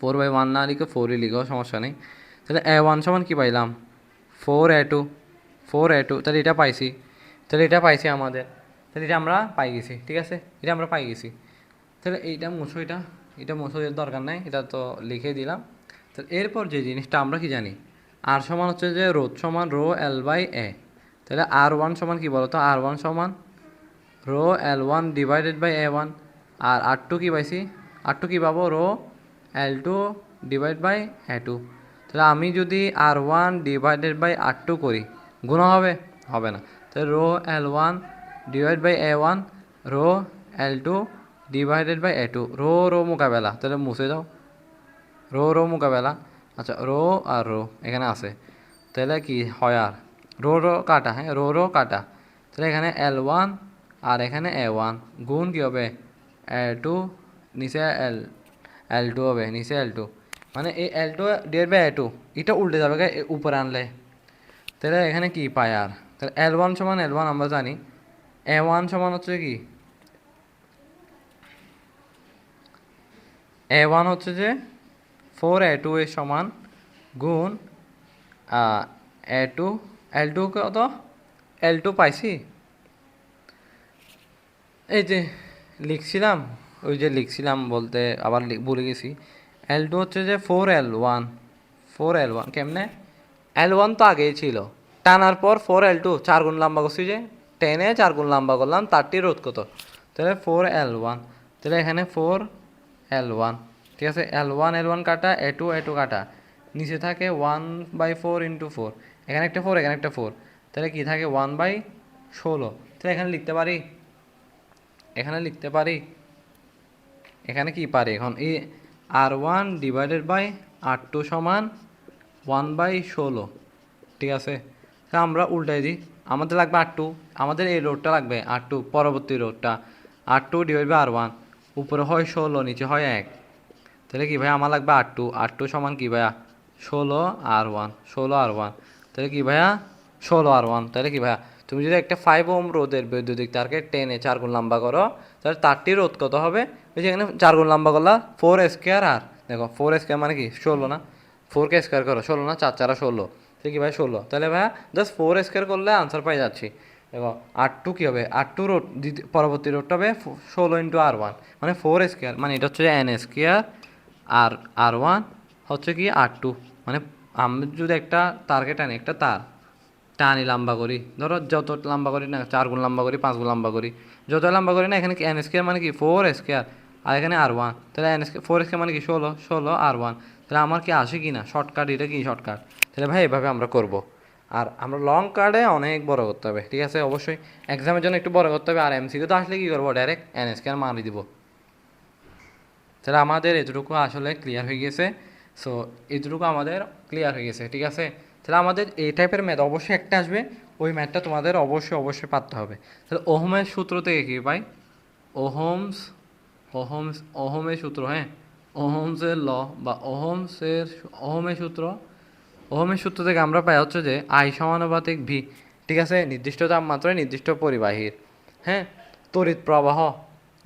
4/1 না লিখে 4ই লিখো, সমস্যা নেই। তাহলে A1 সমান কি পাইলাম, 4A2, 4A2, তাহলে এটা পাইছি, তাহলে এটা পাইছি আমাদের, তাহলে এটা আমরা পাই গেছি। ঠিক আছে, এটা আমরা পাই গেছি। তাহলে এইটা মুছো, এটা মুছো, এর দরকার নাই, এটা তো লিখে দিলাম। তাহলে এরপর যে জিনিসটা আমরা কি জানি, আর সমান হচ্ছে যে রোধ সমান রো এল বাই এ, তাহলে R1 সমান কি বলতো, R1 সমান rho L1 divided by A1, R R2 কি পাইছি, R2 কি পাবো, rho L2 divide by A2। তাহলে আমি যদি R1 ডিভাইডেড বাই R2 করি, গুণ হবে, হবে না, তাহলে row L1 divide by A1, row L2 divided by A2, row row মোকাবেলা, তাহলে মুছে দাও, রো রো মোকাবেলা। আচ্ছা, রো আর রো এখানে আছে, তাহলে কি হয়, আর রো রো কাটা, হ্যাঁ রো রো কাটা, তাহলে এখানে L1 আর এখানে A1 গুণ কি হবে A2, নিচে L2 হবে, নিচে L2, মানে এই L2 ডিভাইড বাই A2 এটা উল্টে যাবে উপরে আনলে, তাহলে এখানে কি পাই, আর তাহলে L1 সমান L1 আমরা জানি, A1 সমান হচ্ছে কি, A1 হচ্ছে যে 4A2 এর সমান গুণ A2, L2 কত, L2 পাইছি, এই যে লিখছিলাম, ওই যে লিখছিলাম বলতে আবার ভুলে গেছি। L2 হচ্ছে যে 4L1, 4L1 কেমনে? L1 তো আগেই ছিল, টানার পর 4L2 চার গুণ লম্বা করছি, যে টেনে চার গুণ লম্বা করলাম, তারটি রোধ কত? তাহলে 4L1, তাহলে এখানে 4L1, ঠিক আছে। L1 কাটা, A2 কাটা, নিচে থাকে 1/4 ইন্টু 4, এখানে একটা 4 এখানে একটা 4, তাহলে কি থাকে 1/16। তাহলে এখানে লিখতে পারি, এখানে লিখতে পারি, এখানে কি পারি এখন, এই R1/R2 সমান 1/16, ঠিক আছে। তা আমরা উল্টাই দিই, আমাদের লাগবে R2, আমাদের এই রোডটা লাগবে R2, পরবর্তী রোডটা R2/R1, উপরে হয় 16 নিচে হয় 1, তাহলে কি ভাই আমার লাগবে R2 সমান কি ভাইয়া 16R1, 16R1, তাহলে কি ভাইয়া 16R1, তাহলে কি ভাইয়া তুমি যদি একটা 5 ওহম রোধের বৈদ্যুতিক তারকে টেনে 4 গুণ লম্বা করো, তাহলে তারটি রোধ কত হবে? ওই যে এখানে 4 গুণ লম্বা করলা 4 স্কোয়ার, আর দেখো 4 স্কোয়ার মানে কি 16 না, 4কে স্কোয়ার করো 16 না, 4 4 16, ঠিক কি ভাই 16, তাহলে ভাইয়া জাস্ট 4 স্কোয়ার করলে আনসার পাই যাচ্ছি। দেখো R2 কী হবে, R2 রোড পরবর্তী রোডটা হবে 16 ইন্টু R1, মানে 4 স্কোয়ার, মানে এটা হচ্ছে N স্কোয়ার, আর R1 হচ্ছে কি R2, মানে আমি যদি একটা তারকে টানি, একটা তার টানি লম্বা করি, ধরো যত লম্বা করি না, 4 গুণ লম্বা করি, 5 গুণ লম্বা করি, যত লম্বা করি না, এখানে কি N স্কোয়ার মানে কি 4 স্কোয়ার, আর এখানে R1, তাহলে N স্কোয়ার 4 স্কোয়ার মানে কি 16 R1, তাহলে আমার কি আসে কি না শর্টকাট, এটা কি শর্টকাট, তাহলে ভাই এভাবে আমরা করব। আর আমরা লং কার্ডে অনেক বড় করতে হবে, ঠিক আছে, অবশ্যই এক্সামের জন্য একটু বড় করতে হবে, আর MCকিউ তো আসলে কী করবো, ডাইরেক্ট N স্কোয়ার মারি দিব। তাহলে আমাদের এতটুকু আসলে ক্লিয়ার হয়ে গেছে। সো এতটুকু আমাদের ক্লিয়ার হয়ে গেছে, ঠিক আছে। তাহলে আমাদের এই টাইপের ম্যাথ অবশ্যই একটা আসবে, ওই ম্যাথটা তোমাদের অবশ্যই পারতে হবে। তাহলে ওহমের সূত্র থেকে কী পাই, ওহমস ওহমস ওহমের সূত্র, হ্যাঁ, ওহমসের ল বা ওহমের সূত্র, ওহমের সূত্র থেকে আমরা পাই হচ্ছে যে I সমানুপাতিক ভি, ঠিক আছে, নির্দিষ্ট তাপমাত্রায় নির্দিষ্ট পরিবাহীর, হ্যাঁ, তড়িৎ প্রবাহ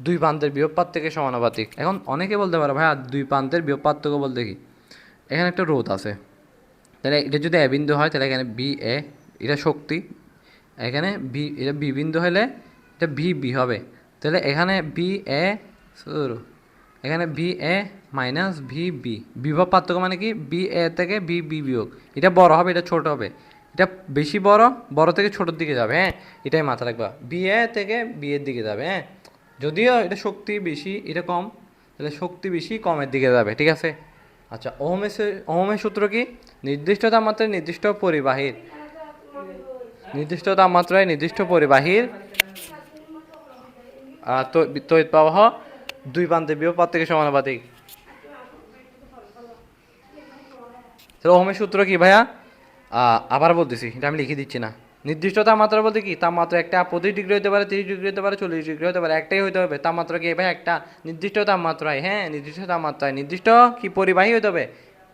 দুই প্রান্তের বিভব পার্থক্যের সমানুপাতিক। এখন অনেকে বলতে পারে ভাই দুই প্রান্তের বিভব পার্থক্য বলতে কি, এখানে একটা রোধ আছে, তাহলে এটা যদি এ বিন্দু হয় তাহলে এখানে বি এ, এটা শক্তি, এখানে বি, এটা বি বিন্দু হলে এটা ভি বি হবে, তাহলে এখানে বি এ, এখানে B A minus V B, বিভব পার্থক্য মানে কি বি এ থেকে বি বি বিয়োগ, এটা বড় হবে এটা ছোট হবে, এটা বেশি বড়, বড় থেকে ছোটোর দিকে যাবে, হ্যাঁ, এটাই মাথা রাখবা, বি এ থেকে বি এর দিকে যাবে, হ্যাঁ, যদিও এটা শক্তি বেশি এটা কম, তাহলে শক্তি বেশি কমের দিকে যাবে, ঠিক আছে। আচ্ছা, ওহমের সূত্র কি, নির্দিষ্ট তাপমাত্রায় নির্দিষ্ট পরিবাহীর, নির্দিষ্ট তাপমাত্রায় নির্দিষ্ট পরিবাহীর তড়িৎ প্রবাহ দুই প্রান্তের বিভব পার্থক্যের সমানুপাতিক। তাহলে ওহমের সূত্র কি ভাইয়া, আবার বলতেছি, এটা আমি লিখে দিচ্ছি না। নির্দিষ্ট তাপমাত্রা বলতে কি, তাপমাত্রা একটা 25 ডিগ্রি হতে পারে, 30 ডিগ্রি হতে পারে, 40 ডিগ্রি হতে পারে, একটাই হতে হবে তাপমাত্রা কি ভাই, একটা নির্দিষ্ট তাপমাত্রায়, হ্যাঁ, নির্দিষ্ট তাপমাত্রায় নির্দিষ্ট কি পরিবাহী হতে হবে,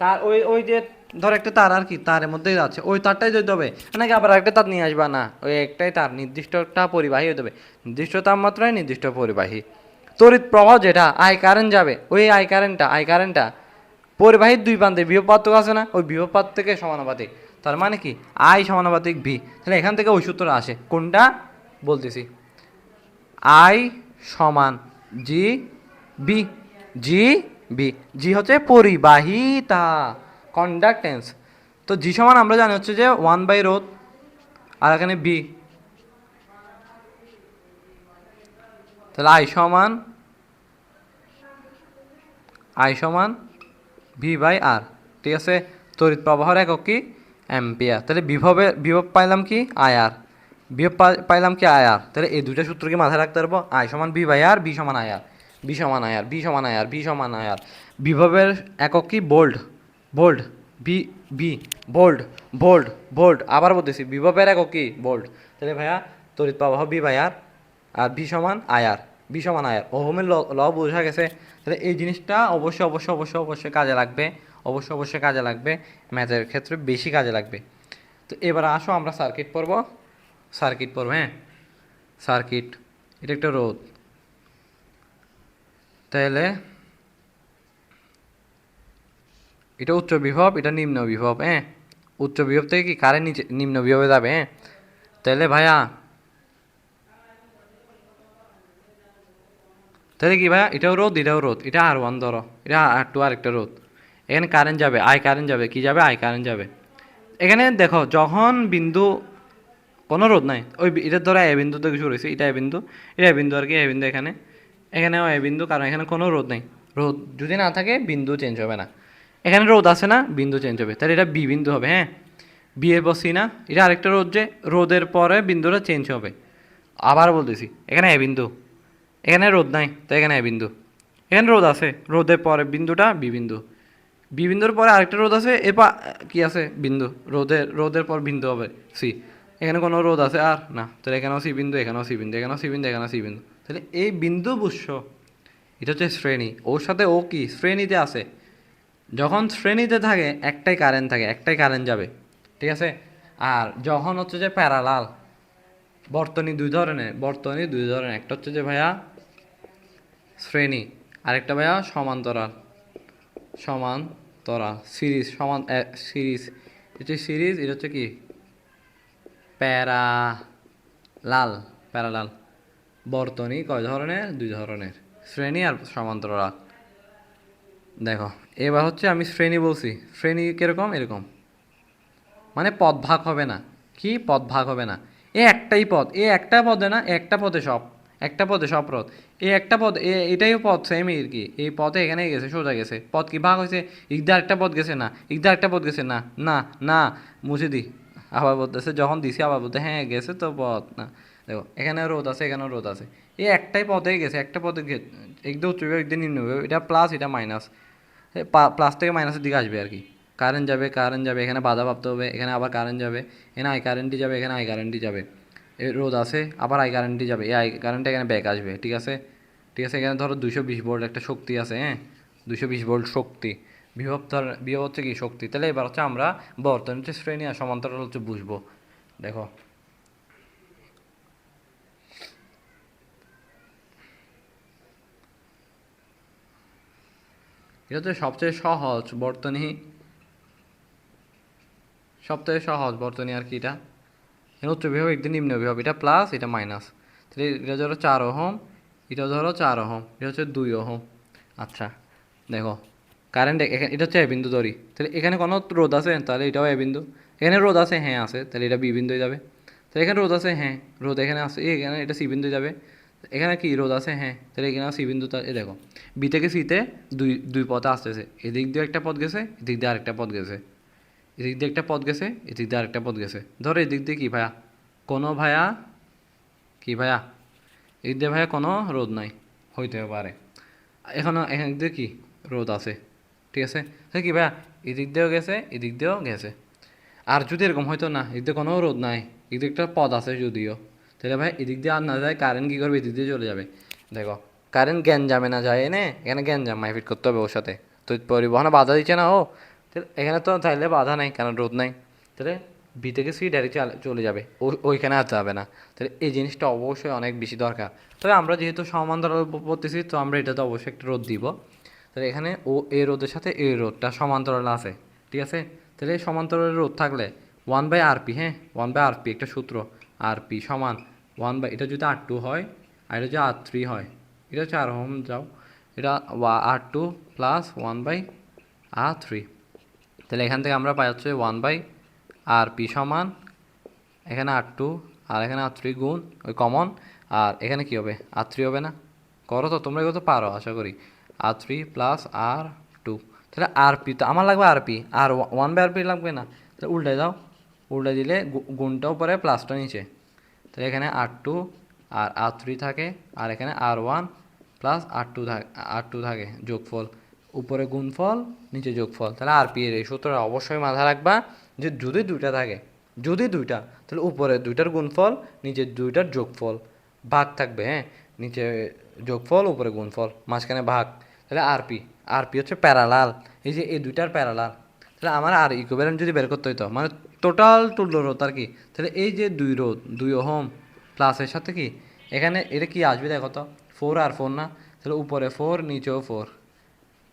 তার ওই ওই যে ধর একটা তার আর কি, তারের মধ্যেই আছে, ওই তারটাই যেতে হবে, নাকি আবার একটা তার নিয়ে আসবা না, ওই একটাই তার নির্দিষ্ট একটা পরিবাহী হতে হবে, নির্দিষ্ট তাপমাত্রায় নির্দিষ্ট পরিবাহী। তড়িৎ প্রবাহ যেটা কারেন্ট যাবে, ওই কারেন্টটা পরিবাহীর দুই প্রান্তে বিভব পার্থক্য আছে না, ওই বিভব পার্থক্যের সমানুপাতিক, তার মানে কি I সমানুপাতিক ভি। তাহলে এখান থেকে ওই সূত্র আসে, কোনটা বলতেছি, I সমান জি বি, জি বি, জি হচ্ছে পরিবাহিতা, কন্ডাক্টেন্স, তো জি সমান আমরা জানি হচ্ছে যে 1/রোধ, আর এখানে বি, তাহলে I সমান V/R, ঠিক আছে। তড়িৎ প্রবাহের একক কি, অ্যাম্পিয়ার, তাহলে বিভব পাইলাম কি IR, বিভব পাইলাম কি IR, তাহলে এই দুইটা সূত্র কি মাথায় রাখতে পারবো, I সমান V/R, B সমান IR, B সমান IR, B সমান IR, B সমান IR। বিভবের একক কি volt, volt, B B volt, volt, volt, আবার বলতেছি বিভবের একক কি ভোল্ট, তাহলে ভাইয়া তড়িৎ প্রবাহ V/R, আর বি সমান আয়ার, ওহমের ল বোঝা গেছে। তাহলে এই জিনিসটা অবশ্যই কাজে লাগবে, অবশ্যই কাজে লাগবে, ম্যাথের ক্ষেত্রে বেশি কাজে লাগবে। তো এবার আসো আমরা সার্কিট পড়ব, হ্যাঁ, সার্কিট, এটা একটা রোধ, তাহলে এটা উচ্চ বিভব, এটা নিম্ন বিভব, হ্যাঁ, উচ্চ বিভব থেকে কি কারেন্ট নিচে নিম্ন বিভবে যাবে, হ্যাঁ, তাহলে ভাইয়া তাহলে কি ভাই, এটাও রোদ এটাও রোদ, এটা R1 ধরো, এটা R2 আরেকটা রোদ। এখানে কারেন্ট যাবে, আই কারেন্ট যাবে, কি যাবে, আই কারেন্ট যাবে। এখানে দেখো যখন বিন্দু কোনো রোদ নাই, ওই এটা ধরো এ বিন্দু থেকে শুরু হয়েছে, এটা এ বিন্দু, এটা এ বিন্দু আর কি, এ বিন্দু এখানে, এখানেও এ বিন্দু, কারণ এখানে কোনো রোদ নেই। রোদ যদি না থাকে বিন্দু চেঞ্জ হবে না। এখানে রোদ আছে না, বিন্দু চেঞ্জ হবে, তাহলে এটা বি বিন্দু হবে। হ্যাঁ, বি এর পর সি না, এটা আরেকটা রোদ, যে রোদের পরে বিন্দুটা চেঞ্জ হবে। আবার বলতেছি, এখানে এ বিন্দু, এখানে রোদ নাই, তো এখানে এ বিন্দু, এখানে রোদ আছে, রোদের পরে বিন্দুটা বি বিন্দু, বি বিন্দুর পরে আরেকটা রোদ আছে, এরপর কি আছে, বিন্দু, রোদের পর বিন্দু হবে সি। এখানে কোনো রোদ আছে আর না, তাহলে এখানেও সি বিন্দু, এখানেও সি বিন্দু, এখানেও সি বিন্দু, এখানেও সি বিন্দু। তাহলে এই বিন্দু বুঝছ, এটা হচ্ছে শ্রেণী, ওর সাথে ও কি শ্রেণীতে আছে। যখন শ্রেণীতে থাকে একটাই কারেন্ট থাকে, একটাই কারেন্ট যাবে, ঠিক আছে। আর যখন হচ্ছে যে প্যারালাল, বর্তনী দুই ধরনের, বর্তনী দুই ধরনের, একটা হচ্ছে যে ভাইয়া শ্রেণী, আরেকটা ভাইয়া সমান্তরাল, সমান্তরাল সিরিজ, সিরিজ, এটা হচ্ছে সিরিজ, এটা হচ্ছে কি প্যারালাল, প্যারালাল। বর্তনী কয় ধরনের, দুই ধরনের, শ্রেণী আর সমান্তরাল। দেখো এবার হচ্ছে আমি শ্রেণী বলছি, শ্রেণী কিরকম, এরকম, মানে পদ ভাগ হবে না, কি পদ ভাগ হবে না, এ একটাই পদ, এ একটা পদে না, একটা পদে সব, একটা পদে সব পদ, এই একটা পদ, এটাই পদ সেমই আর কি, এই পদে এখানে গেছে, সোজা গেছে, পদ কি ভাগ হয়েছে, ইকদা একটা পদ গেছে না, ইকদা একটা পদ গেছে না, না না, মুছে দি, আবার বলতেছে, যখন দিছি আবার বলতে হ্যাঁ গেছে তো পদ না। দেখো এখানে রোদ আছে, এখানেও রোদ আছে, এই একটাই পদে গেছে, একটা পদে একদম উচ্চ বিভাগ, একদম নিম্ন বিভাগ, এটা প্লাস এটা মাইনাস, প্লাস থেকে মাইনাসের দিকে আসবে আর কি। কারেন্ট যাবে, কারেন্ট যাবে, এখানে বাধা প্রাপ্ত হবে, এখানে আবার কারেন্ট যাবে, এখানে আই কারেন্টই যাবে, এখানে আই কারেন্টই যাবে, রোদ আছে, আবার আই কারেন্টই যাবে, এই আই কারেন্টটা এখানে ব্যাক আসবে, ঠিক আছে। ঠিক আছে, এখানে ধরো 220 ভোল্ট একটা শক্তি আছে, হ্যাঁ, 220 ভোল্ট শক্তি, বিভব ধর, বিভব হচ্ছে কি শক্তি। তাহলে এবার হচ্ছে আমরা বর্তনী হচ্ছে শ্রেণী আর সমান্তরাল হচ্ছে বুঝবো। দেখো এটা হচ্ছে সবচেয়ে সহজ বর্তনী, সবথেকে সহজ বর্তনী আর কি, এটা এখানে উচ্চ বিভব, একদিন নিম্ন বিভব, এটা প্লাস এটা মাইনাস। তাহলে এটা ধরো 4 ওহম, এটা ধরো 4 ওহম, এটা হচ্ছে 2 ওহম। আচ্ছা দেখো কারেন্ট এখানে, এটা হচ্ছে এ বিন্দু ধরি, তাহলে এখানে কোনো রোদ আছে, তাহলে এটাও এ বিন্দু, এখানে রোদ আছে, হ্যাঁ আছে, তাহলে এটা বি বিন্দু যাবে। তাহলে এখানে রোদ আছে, হ্যাঁ রোদ এখানে আছে, এখানে এটা সি বিন্দু যাবে। এখানে কি রোদ আছে, হ্যাঁ, তাহলে এখানে সি বিন্দু, এ দেখো বি থেকে সিতে দুই দুই পথ আসতেছে, এদিক দিয়ে একটা পথ গেছে, এদিক দিয়ে আরেকটা পথ গেছে, এদিক দিয়ে একটা পথ গেছে, এদিক দিয়ে আরেকটা পথ গেছে। ধরো এদিক দিয়ে কি ভাইয়া, কোনো ভাইয়া, কি ভাইয়া, এদিক দিয়ে ভাইয়া কোনো রোদ নাই, হইতে পারে, এখনও এখান দিয়ে কি রোদ আছে, ঠিক আছে। তাহলে কি ভাইয়া, এদিক দিয়েও গেছে, এদিক দিয়েও গেছে। আর যদি এরকম হয়তো না, এদিক দিয়ে কোনো রোদ নাই, এদিক একটা পথ আছে যদিও, তাহলে ভাই এদিক দিয়ে আর না যায়, কারেন্ট কী করবে, এদিক দিয়ে চলে যাবে। দেখো কারেন্ট জ্ঞান যাবে না, যায় এনে এখানে জ্ঞান যাম মাইফিট করতে হবে ওর সাথে, তো পরিবহনে বাধা দিচ্ছে না ও, তাহলে এখানে তো চাইলে বাধা নাই, কারণ রোদ নাই, তাহলে বি থেকে সি ডাইরেক্ট চলে যাবে, ওইখানে আর যাবে না। তাহলে এই জিনিসটা অবশ্যই অনেক বেশি দরকার। তবে আমরা যেহেতু সমান্তরাল পড়তেছি, তো আমরা এটাতে অবশ্যই একটা রোদ দিব। তাহলে এখানে ও এই রোদের সাথে এই রোদটা সমান্তরাল আছে, ঠিক আছে। তাহলে সমান্তরাল রোদ থাকলে 1/RP, হ্যাঁ 1/RP একটা সূত্র, RP সমান 1/, এটা যদি R2 হয় আর এটা যদি R3 হয়, এটা হচ্ছে R1 যাও, এটা R2 প্লাস 1/R3। তাহলে এখান থেকে আমরা পাই হচ্ছে 1/RP সমান, এখানে R2 আর এখানে R3 গুণ ওই কমন, আর এখানে কি হবে, R3 হবে না, করো তো তোমরা, এগুলো তো পারো আশা করি, R3 প্লাস R2, তাহলে RP তো আমার লাগবে, RP আর 1/RP লাগবে না, তাহলে উল্টে দাও, উল্টে দিলে গুণটাও পরে প্লাসটা নিচে, তাহলে এখানে R2 আর R3 থাকে, আর এখানে R1 প্লাস R2 থাকে, যোগফল, উপরে গুণফল নিচে যোগফল। তাহলে RP এর এই সূত্রটা অবশ্যই মাথায় রাখবা, যে যদি দুইটা থাকে, যদি দুইটা, তাহলে উপরে দুইটার গুণফল, নিচে দুইটার যোগফল, ভাগ থাকবে, হ্যাঁ, নিচে যোগফল, উপরে গুণফল, মাঝখানে ভাগ। তাহলে আরপি হচ্ছে প্যারালাল, এই যে এই দুইটার প্যারালাল। তাহলে আমার আর ইকুইভ্যালেন্ট যদি বের করতে হইতো, মানে টোটাল তুল্য রোধ আর কি, তাহলে এই যে 2 ওহম প্লাসের সাথে কি এখানে এটা কি আসবে দেখো তো, 4 আর 4 না, তাহলে উপরে 4 নিচেও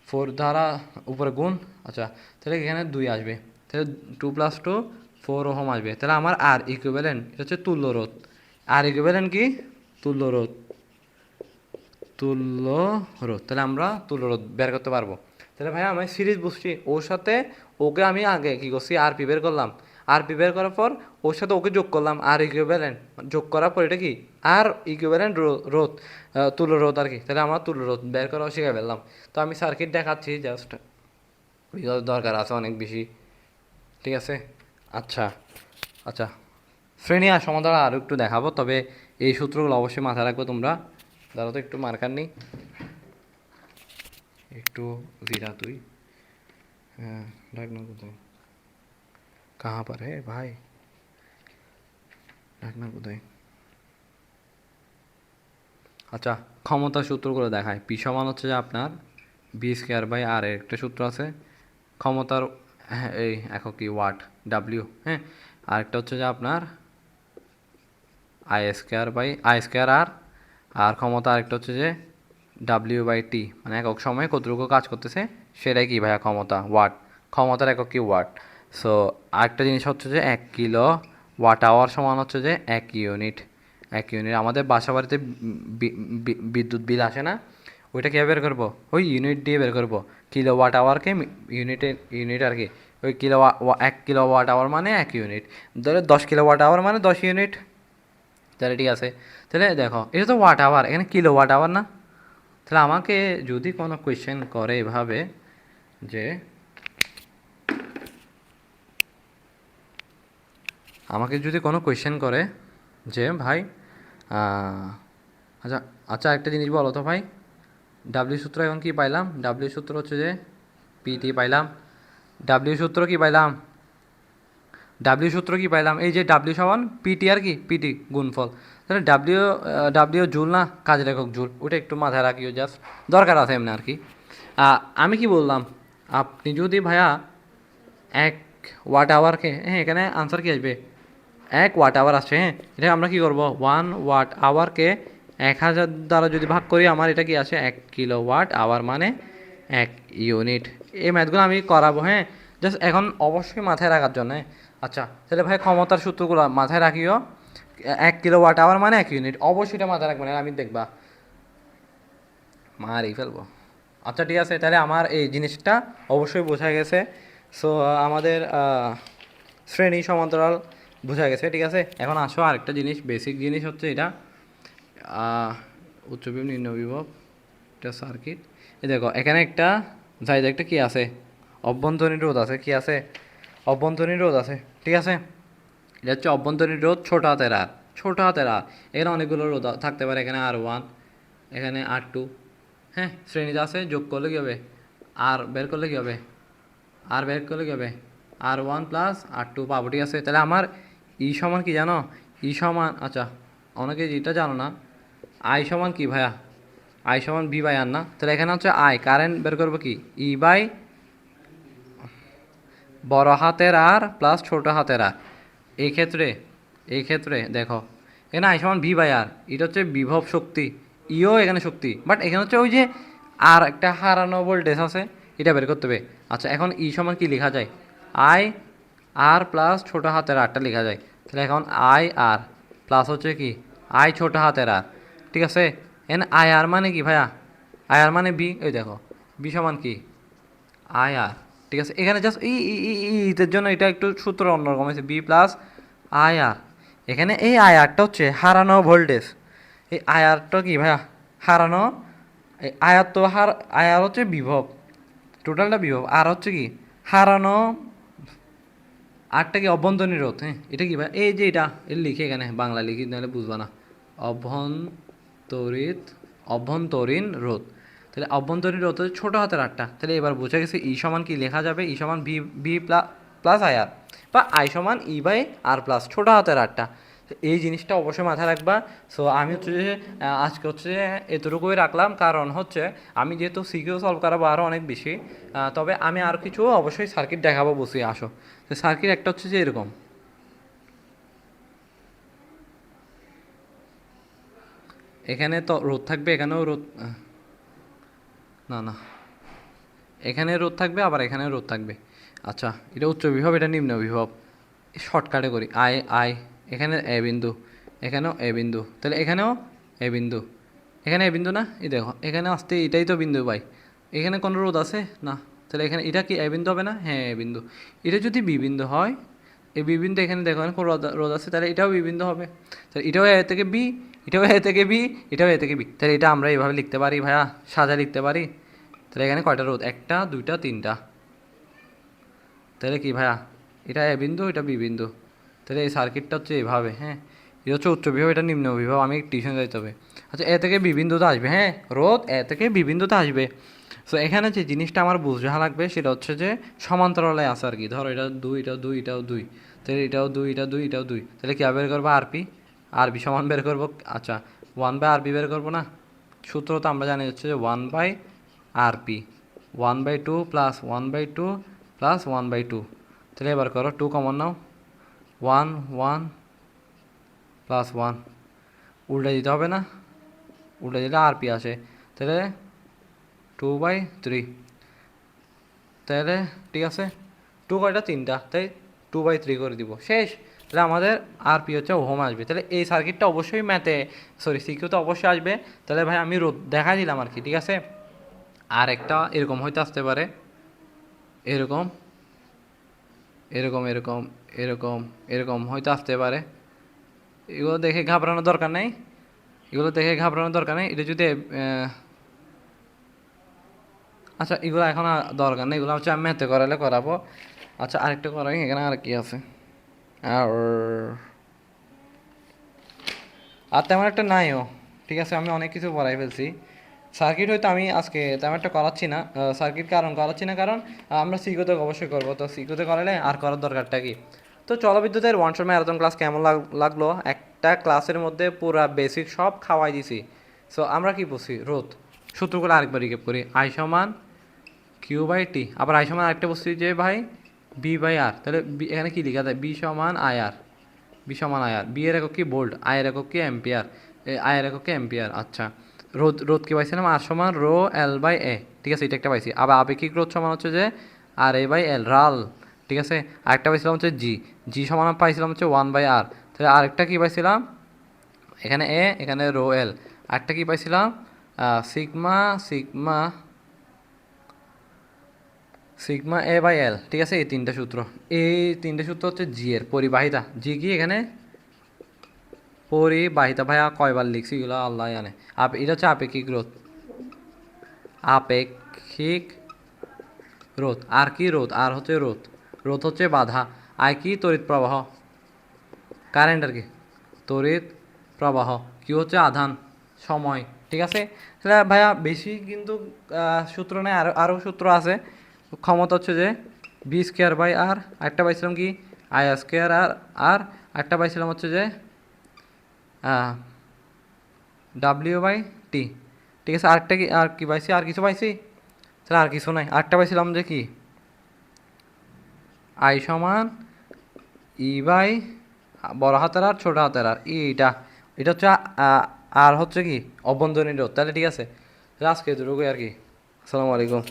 4 দ্বারা উপরে গুণ, আচ্ছা তাহলে এখানে 2 আসবে, তাহলে 2 + 2 4 ওহম আসবে। তাহলে আমার আর ইকুইভ্যালেন্ট এটা হচ্ছে তুল্য রোধ, আর ইকুইভ্যালেন্ট কি, তুল্য রোধ, তুল্য রোধ, তাহলে আমরা তুল্য রোধ বের করতে পারবো। তাহলে ভাই আমি সিরিজ বুঝছি, ওর সাথে ওকে আমি আগে কি করছি আরপি বের করলাম, আরপি বের করার পর ওর সাথে ওকে যোগ করলাম আর ইকুইভ্যালেন্ট যোগ করার পর এটা কি আর ইকুইভ্যালেন্ট রোধ, তুল্য রোধ আর কি। তাহলে আমরা তুল্য রোধ বের করা শিখে ফেললাম। তো আমি সার্কিট দেখাচ্ছি জাস্ট, বিকজ দরকার আছে অনেক বেশি, ঠিক আছে। আচ্ছা আচ্ছা শ্রেণী আর সমাধান আরও একটু দেখাবো, তবে এই সূত্রগুলো অবশ্যই মাথায় রাখবো তোমরা। ধরো তো একটু মার্কার নেই, একটু জিরা তুই, হ্যাঁ ডাকনা কোথায়, কাহা পার হে ভাই, ডাকনা কোথায়। আচ্ছা ক্ষমতার সূত্রগুলো দেখায়। পি সমান হচ্ছে যে আপনার বি স্কোয়ার বাই আর এর একটা সূত্র আছে ক্ষমতার, হ্যাঁ এই একক কি ওয়াট ডাব্লিউ, হ্যাঁ। আরেকটা হচ্ছে যে আপনার I square by I square R, আর ক্ষমতা আরেকটা হচ্ছে যে ডাব্লিউ বাই টি, মানে একক সময়ে কতটুকু কাজ করতেছে সেটাই কি ভাইয়া ক্ষমতা, ওয়াট। ক্ষমতার একক কি ওয়াট। সো আরেকটা জিনিস হচ্ছে যে 1 কিলো ওয়াট আওয়ার সমান হচ্ছে যে 1 ইউনিট। 1 ইউনিট আমাদের বাসা বাড়িতে বিদ্যুৎ বিল আসে না, ওইটা কীভাবে বের করবো, ওই ইউনিট দিয়ে বের করবো। কিলো ওয়াট আওয়ারকে ইউনিট আর কি, ওই কিলো 1 কিলো ওয়াট আওয়ার মানে 1 ইউনিট, ধরো 10 কিলো ওয়াট আওয়ার মানে 10 ইউনিট। তাহলে ঠিক আছে, তাহলে দেখো এটা তো ওয়াট আওয়ার, এখানে কিলো ওয়াট আওয়ার না। তাহলে আমাকে যদি কোনো কোয়েশ্চেন করে এভাবে যে, আমাকে যদি কোনো কোয়েশ্চেন করে যে ভাই আচ্ছা আচ্ছা একটা জিনিস বলো তো ভাই, ডাব্লিউ সূত্র এখন কি পাইলাম, ডাব্লিউ সূত্র হচ্ছে যে পিটি পাইলাম, ডাব্লিউ সূত্র কি পাইলাম, ডাব্লিউ সূত্র কি পাইলাম, এই যে ডাব্লিউ সমান পিটি আর কি পিটি গুণফল। তাহলে ডাব্লিউ ডাব্লিউ জুল না, কাজের একক জুল, ওটা একটু মাথায় রাখিও জাস্ট, দরকার আছে এমনি আর কি। আমি কি বললাম, আপনি যদি ভাইয়া 1 ওয়াট আওয়ারকে, হ্যাঁ এখানে আনসার কি আসবে 1 ওয়াট আওয়ার আসছে, হ্যাঁ এটা আমরা কি করব 1 ওয়াট আওয়ারকে 1000 দ্বারা যদি ভাগ করি আমার এটা কি আসে 1 কিলো ওয়াট আওয়ার মানে 1 ইউনিট। এই ম্যাথগুলো আমি করাবো, হ্যাঁ জাস্ট এখন অবশ্যই মাথায় রাখার জন্য। আচ্ছা তাহলে ভাই ক্ষমতার সূত্রগুলো মাথায় রাখিও, 1 কিলো ওয়াট আওয়ার মানে 1 ইউনিট, অবশ্যই এটা মাথায় রাখবেন, আমি দেখবা মারই ফেলবো। আচ্ছা ঠিক আছে, তাহলে আমার এই জিনিসটা অবশ্যই বোঝা গেছে। সো আমাদের শ্রেণী সমান্তরাল বোঝা গেছে, ঠিক আছে। এখন আসো আরেকটা জিনিস, বেসিক জিনিস হচ্ছে এটা উচ্চ বিভব নিম্ন বিভব, এটা সার্কিট। এই দেখো এখানে একটা জায়গা একটা কি আছে, অভ্যন্তরীণ রোধ আছে, কি আছে অভ্যন্তরীণ রোধ আছে, ঠিক আছে। এটা হচ্ছে অভ্যন্তরীণ রোধ ছোট হাতের আর, ছোট হাতের আর, এখানে অনেকগুলো রোধ থাকতে পারে, এখানে R1, এখানে R2, হ্যাঁ শ্রেণীতে আছে, যোগ করলে কী হবে আর বের করলে কী হবে, আর বের করলে কী হবে R1 প্লাস R2 পাবো, ঠিক আছে। তাহলে আমার ই সমান কি জানো, ই সমান, আচ্ছা অনেকে যেটা জানো না, আই সমান কি ভাইয়া, আই সমান বি বাই আর না। তাহলে এখানে হচ্ছে আই কারেন্ট বের করবো কি ই বাই বড় হাতের আর প্লাস ছোট হাতের আর। এই ক্ষেত্রে দেখো এখানে আই সমান ভি বাই আর, এটা হচ্ছে বিভব শক্তি, ইও এখানে শক্তি, বাট এখানে হচ্ছে ওই যে আর একটা হারানো ভোল্টেজ আছে, এটা বের করতে হবে। আচ্ছা এখন ই সমান কি লেখা যায়, আই আর প্লাস ছোট হাতের আরটা লেখা যায়। তাহলে এখন আই আর প্লাস হচ্ছে কি আই ছোট হাতের আর, ঠিক আছে। এখানে আই আর মানে কি ভাইয়া, আই আর মানে বি, ওই দেখো বি সমান কি আই আর, ঠিক আছে। এখানে জাস্ট ইতের জন্য এটা একটু সূত্র অন্যরকম আছে, বি প্লাস আই আর। এখানে এই আই আরটা হচ্ছে হারানো ভোল্টেজ, এই আই আরটা কি ভাইয়া হারানো, এই আয়ার তো আয়ার হচ্ছে বিভব, টোটালটা বিভব, আর হচ্ছে কি হারানো, আরটা কি অভ্যন্তরীণ রোধ, হ্যাঁ এটা কি ভাই এই যে এটা লিখে এখানে বাংলা লিখি নাহলে বুঝবা না, অভ্যন্তরীণ রোধ। তাহলে অভ্যন্তরীণ রোধ হচ্ছে ছোটো হাতের আরটা। তাহলে এবার বোঝা গেছে ই সমান কি লেখা যাবে, ই সমান ভি ভি প্লাস আই আর, বা আই সমান ই বাই আর প্লাস ছোটো হাতের আরটা। এই জিনিসটা অবশ্যই মাথায় রাখবা। সো আমি হচ্ছে যে আজকে হচ্ছে এতটুকুই রাখলাম, কারণ হচ্ছে আমি যেহেতু সিকিউ সলভ করাবো আরও অনেক বেশি, তবে আমি আর কিছু অবশ্যই সার্কিট দেখাবো, বসিয়ে আসো। তো সার্কিট একটা হচ্ছে যে এরকম, এখানে তো রোদ থাকবে, এখানেও রোদ, না না এখানে রোদ থাকবে আবার এখানে রোদ থাকবে। আচ্ছা এটা উচ্চ বিভব, এটা নিম্ন বিভব, শর্টকাটে করি আই আই, এখানে এ বিন্দু, এখানেও এ বিন্দু, তাহলে এখানেও এ বিন্দু, এখানে এ বিন্দু না, এই দেখো এখানে আসতে এটাই তো বিন্দু ভাই, এখানে কোনো রোধ আছে না, তাহলে এখানে এটা কি এ বিন্দু হবে না? হ্যাঁ এ বিন্দু। এটা যদি বি বিন্দু হয়, এই বি বিন্দু এখানে দেখো কোনো রোধ আছে, তাহলে এটাও বি বিন্দু হবে। তাহলে এটাও এ থেকে বি, এটাও এ থেকে বি, এটাও এ থেকে বি, তাহলে এটা আমরা এইভাবে লিখতে পারি ভাইয়া, সাজা লিখতে পারি। তাহলে এখানে কয়টা রোধ? একটা, দুইটা, তিনটা। তাহলে কি ভাইয়া, এটা এ বিন্দু, এটা বি বিন্দু। তাহলে এই সার্কিটটা হচ্ছে এইভাবে। হ্যাঁ, এটা হচ্ছে উচ্চ বিভব, এটা নিম্ন বিভব। আমি টিউশন যাইতে হবে। আচ্ছা, এ থেকে বি বিন্দুতে আসবে। হ্যাঁ, রোধ এ থেকে বি বিন্দুতে আসবে। সো এখানে যে জিনিসটা আমার বোঝা লাগবে সেটা হচ্ছে যে সমান্তরালে আছে আর কি। ধরো এটা দুই, এটাও দুই, এটাও দুই, তাহলে এটাও দুই, এটা দুই, এটাও দুই। তাহলে কী বের করবো? আরপি। আরবি সমান বের করবো। আচ্ছা, 1/RB বের করবো না? সূত্র তো আমরা জানি হচ্ছে যে 1/RP, 1/2 প্লাস 1/2 প্লাস 1/2। তাহলে এবার করো, 2 কমন নাও, 1 1 প্লাস 1, উল্টে দিতে হবে না? উল্টে দিলে আরপি আসে। তাহলে 2/3। তাহলে ঠিক আছে, 2 কয়টা? 3টা, তাই 2/3 করে দিব, শেষ। তাহলে আমাদের আরপি হচ্ছে ওহম আসবে। তাহলে এই সার্কিটটা অবশ্যই ম্যাথে, সরি সিকিউতে অবশ্যই আসবে। তাহলে ভাই আমি রোধ দেখা দিলাম আর কি, ঠিক আছে। আর একটা এরকম হয়তো আসতে পারে, এরকম এরকম এরকম এরকম এরকম হয়তো আসতে পারে। এগুলো দেখে ঘাবড়ানোর দরকার নেই, এগুলো দেখে ঘাবড়ানোর দরকার নেই। এটা যদি আচ্ছা, এগুলো এখন আর দরকার নেই, এগুলো হচ্ছে আমি ম্যাথে করালে করাবো। আচ্ছা, আরেকটা করাই, এখানে আর কি আছে? আর আর তেমন একটা নাইও, ঠিক আছে। আমি অনেক কিছু পড়াই ফেলছি। সার্কিট হয়তো আমি আজকে তেমন একটা করাচ্ছি না। সার্কিট কারণ করাচ্ছি না, কারণ আমরা সিকিউতে অবশ্যই করবো। তো সিকিউতে করালে আর করার দরকারটা কি? তো জলবিদ্যুতের ওয়ান শট ম্যারাথন ক্লাস কেমন লাগলো? একটা ক্লাসের মধ্যে পুরা বেসিক সব খাওয়াই দিছি। সো আমরা কি বুঝছি? রোধ সূত্রগুলো আরেকবার রিকেপ করি। আই সমান কিউ/টি, আবার আই সমান আরেকটা বুঝছি যে ভাই বি/আর। তাহলে এখানে কি লেখা যায়? বি সমান আইআর, বি সমান আইআর। বি এর একক কি? ভোল্ট। আই এর একক কি? অ্যাম্পিয়ার। আই এর একক কি? অ্যাম্পিয়ার। আচ্ছা, রোধ কি পাইছিলাম? আর সমান রো এল/এ, ঠিক আছে, এটা একটা পাইছি। আবার আপেক্ষিক রোধ সমান হচ্ছে যে আর এ/এল, রাল, ঠিক আছে। আরেকটা পাইছিলাম হচ্ছে জি সমান পাইছিলাম হচ্ছে 1/আর। তাহলে আরেকটা কি পাইছিলাম? এখানে এ, এখানে রো এল। আরেকটা কি পাইছিলাম? সিগমা সিগমা সিগমা এ/এল, ঠিক আছে। এই তিনটা সূত্র, এই তিনটা সূত্র হচ্ছে জি এর পরিবাহিতা। জি কি? এখানে পরিবাহিতা। ভাইয়া কয়বার লিখছি এগুলো আল্লাহ জানে। এটা হচ্ছে আপেক্ষিক রোধ, আপেক্ষিক রোধ। আর কি রোধ? আর হচ্ছে রোধ, রোধ হচ্ছে বাধা। আর কি? তড়িৎ প্রবাহ, কারেন্ট আর কি, তড়িৎ প্রবাহ। কি হচ্ছে? আধান, সময়, ঠিক আছে। তাহলে ভাইয়া বেশি কিন্তু সূত্র নেই, আরও আরও সূত্র আছে। ক্ষমতা হচ্ছে যে v²/r, একটা পাইছিলাম কি? I² আর একটা পাইছিলাম হচ্ছে যে W/T, ঠিক আছে। আরেকটা কি? আর কি পাইছি? আর কিছু পাইছি? তাহলে আর কিছু নাই। আরেকটা পাইছিলাম যে কি? I সমান E/ বড় হাতের আর ছোট হাতের আর, এটা এটা হচ্ছে আর হচ্ছে কি? অভ্যন্তরীণ রোধ। তাহলে ঠিক আছে, আজকে এতটুকুই আর কি। আসসালামু আলাইকুম।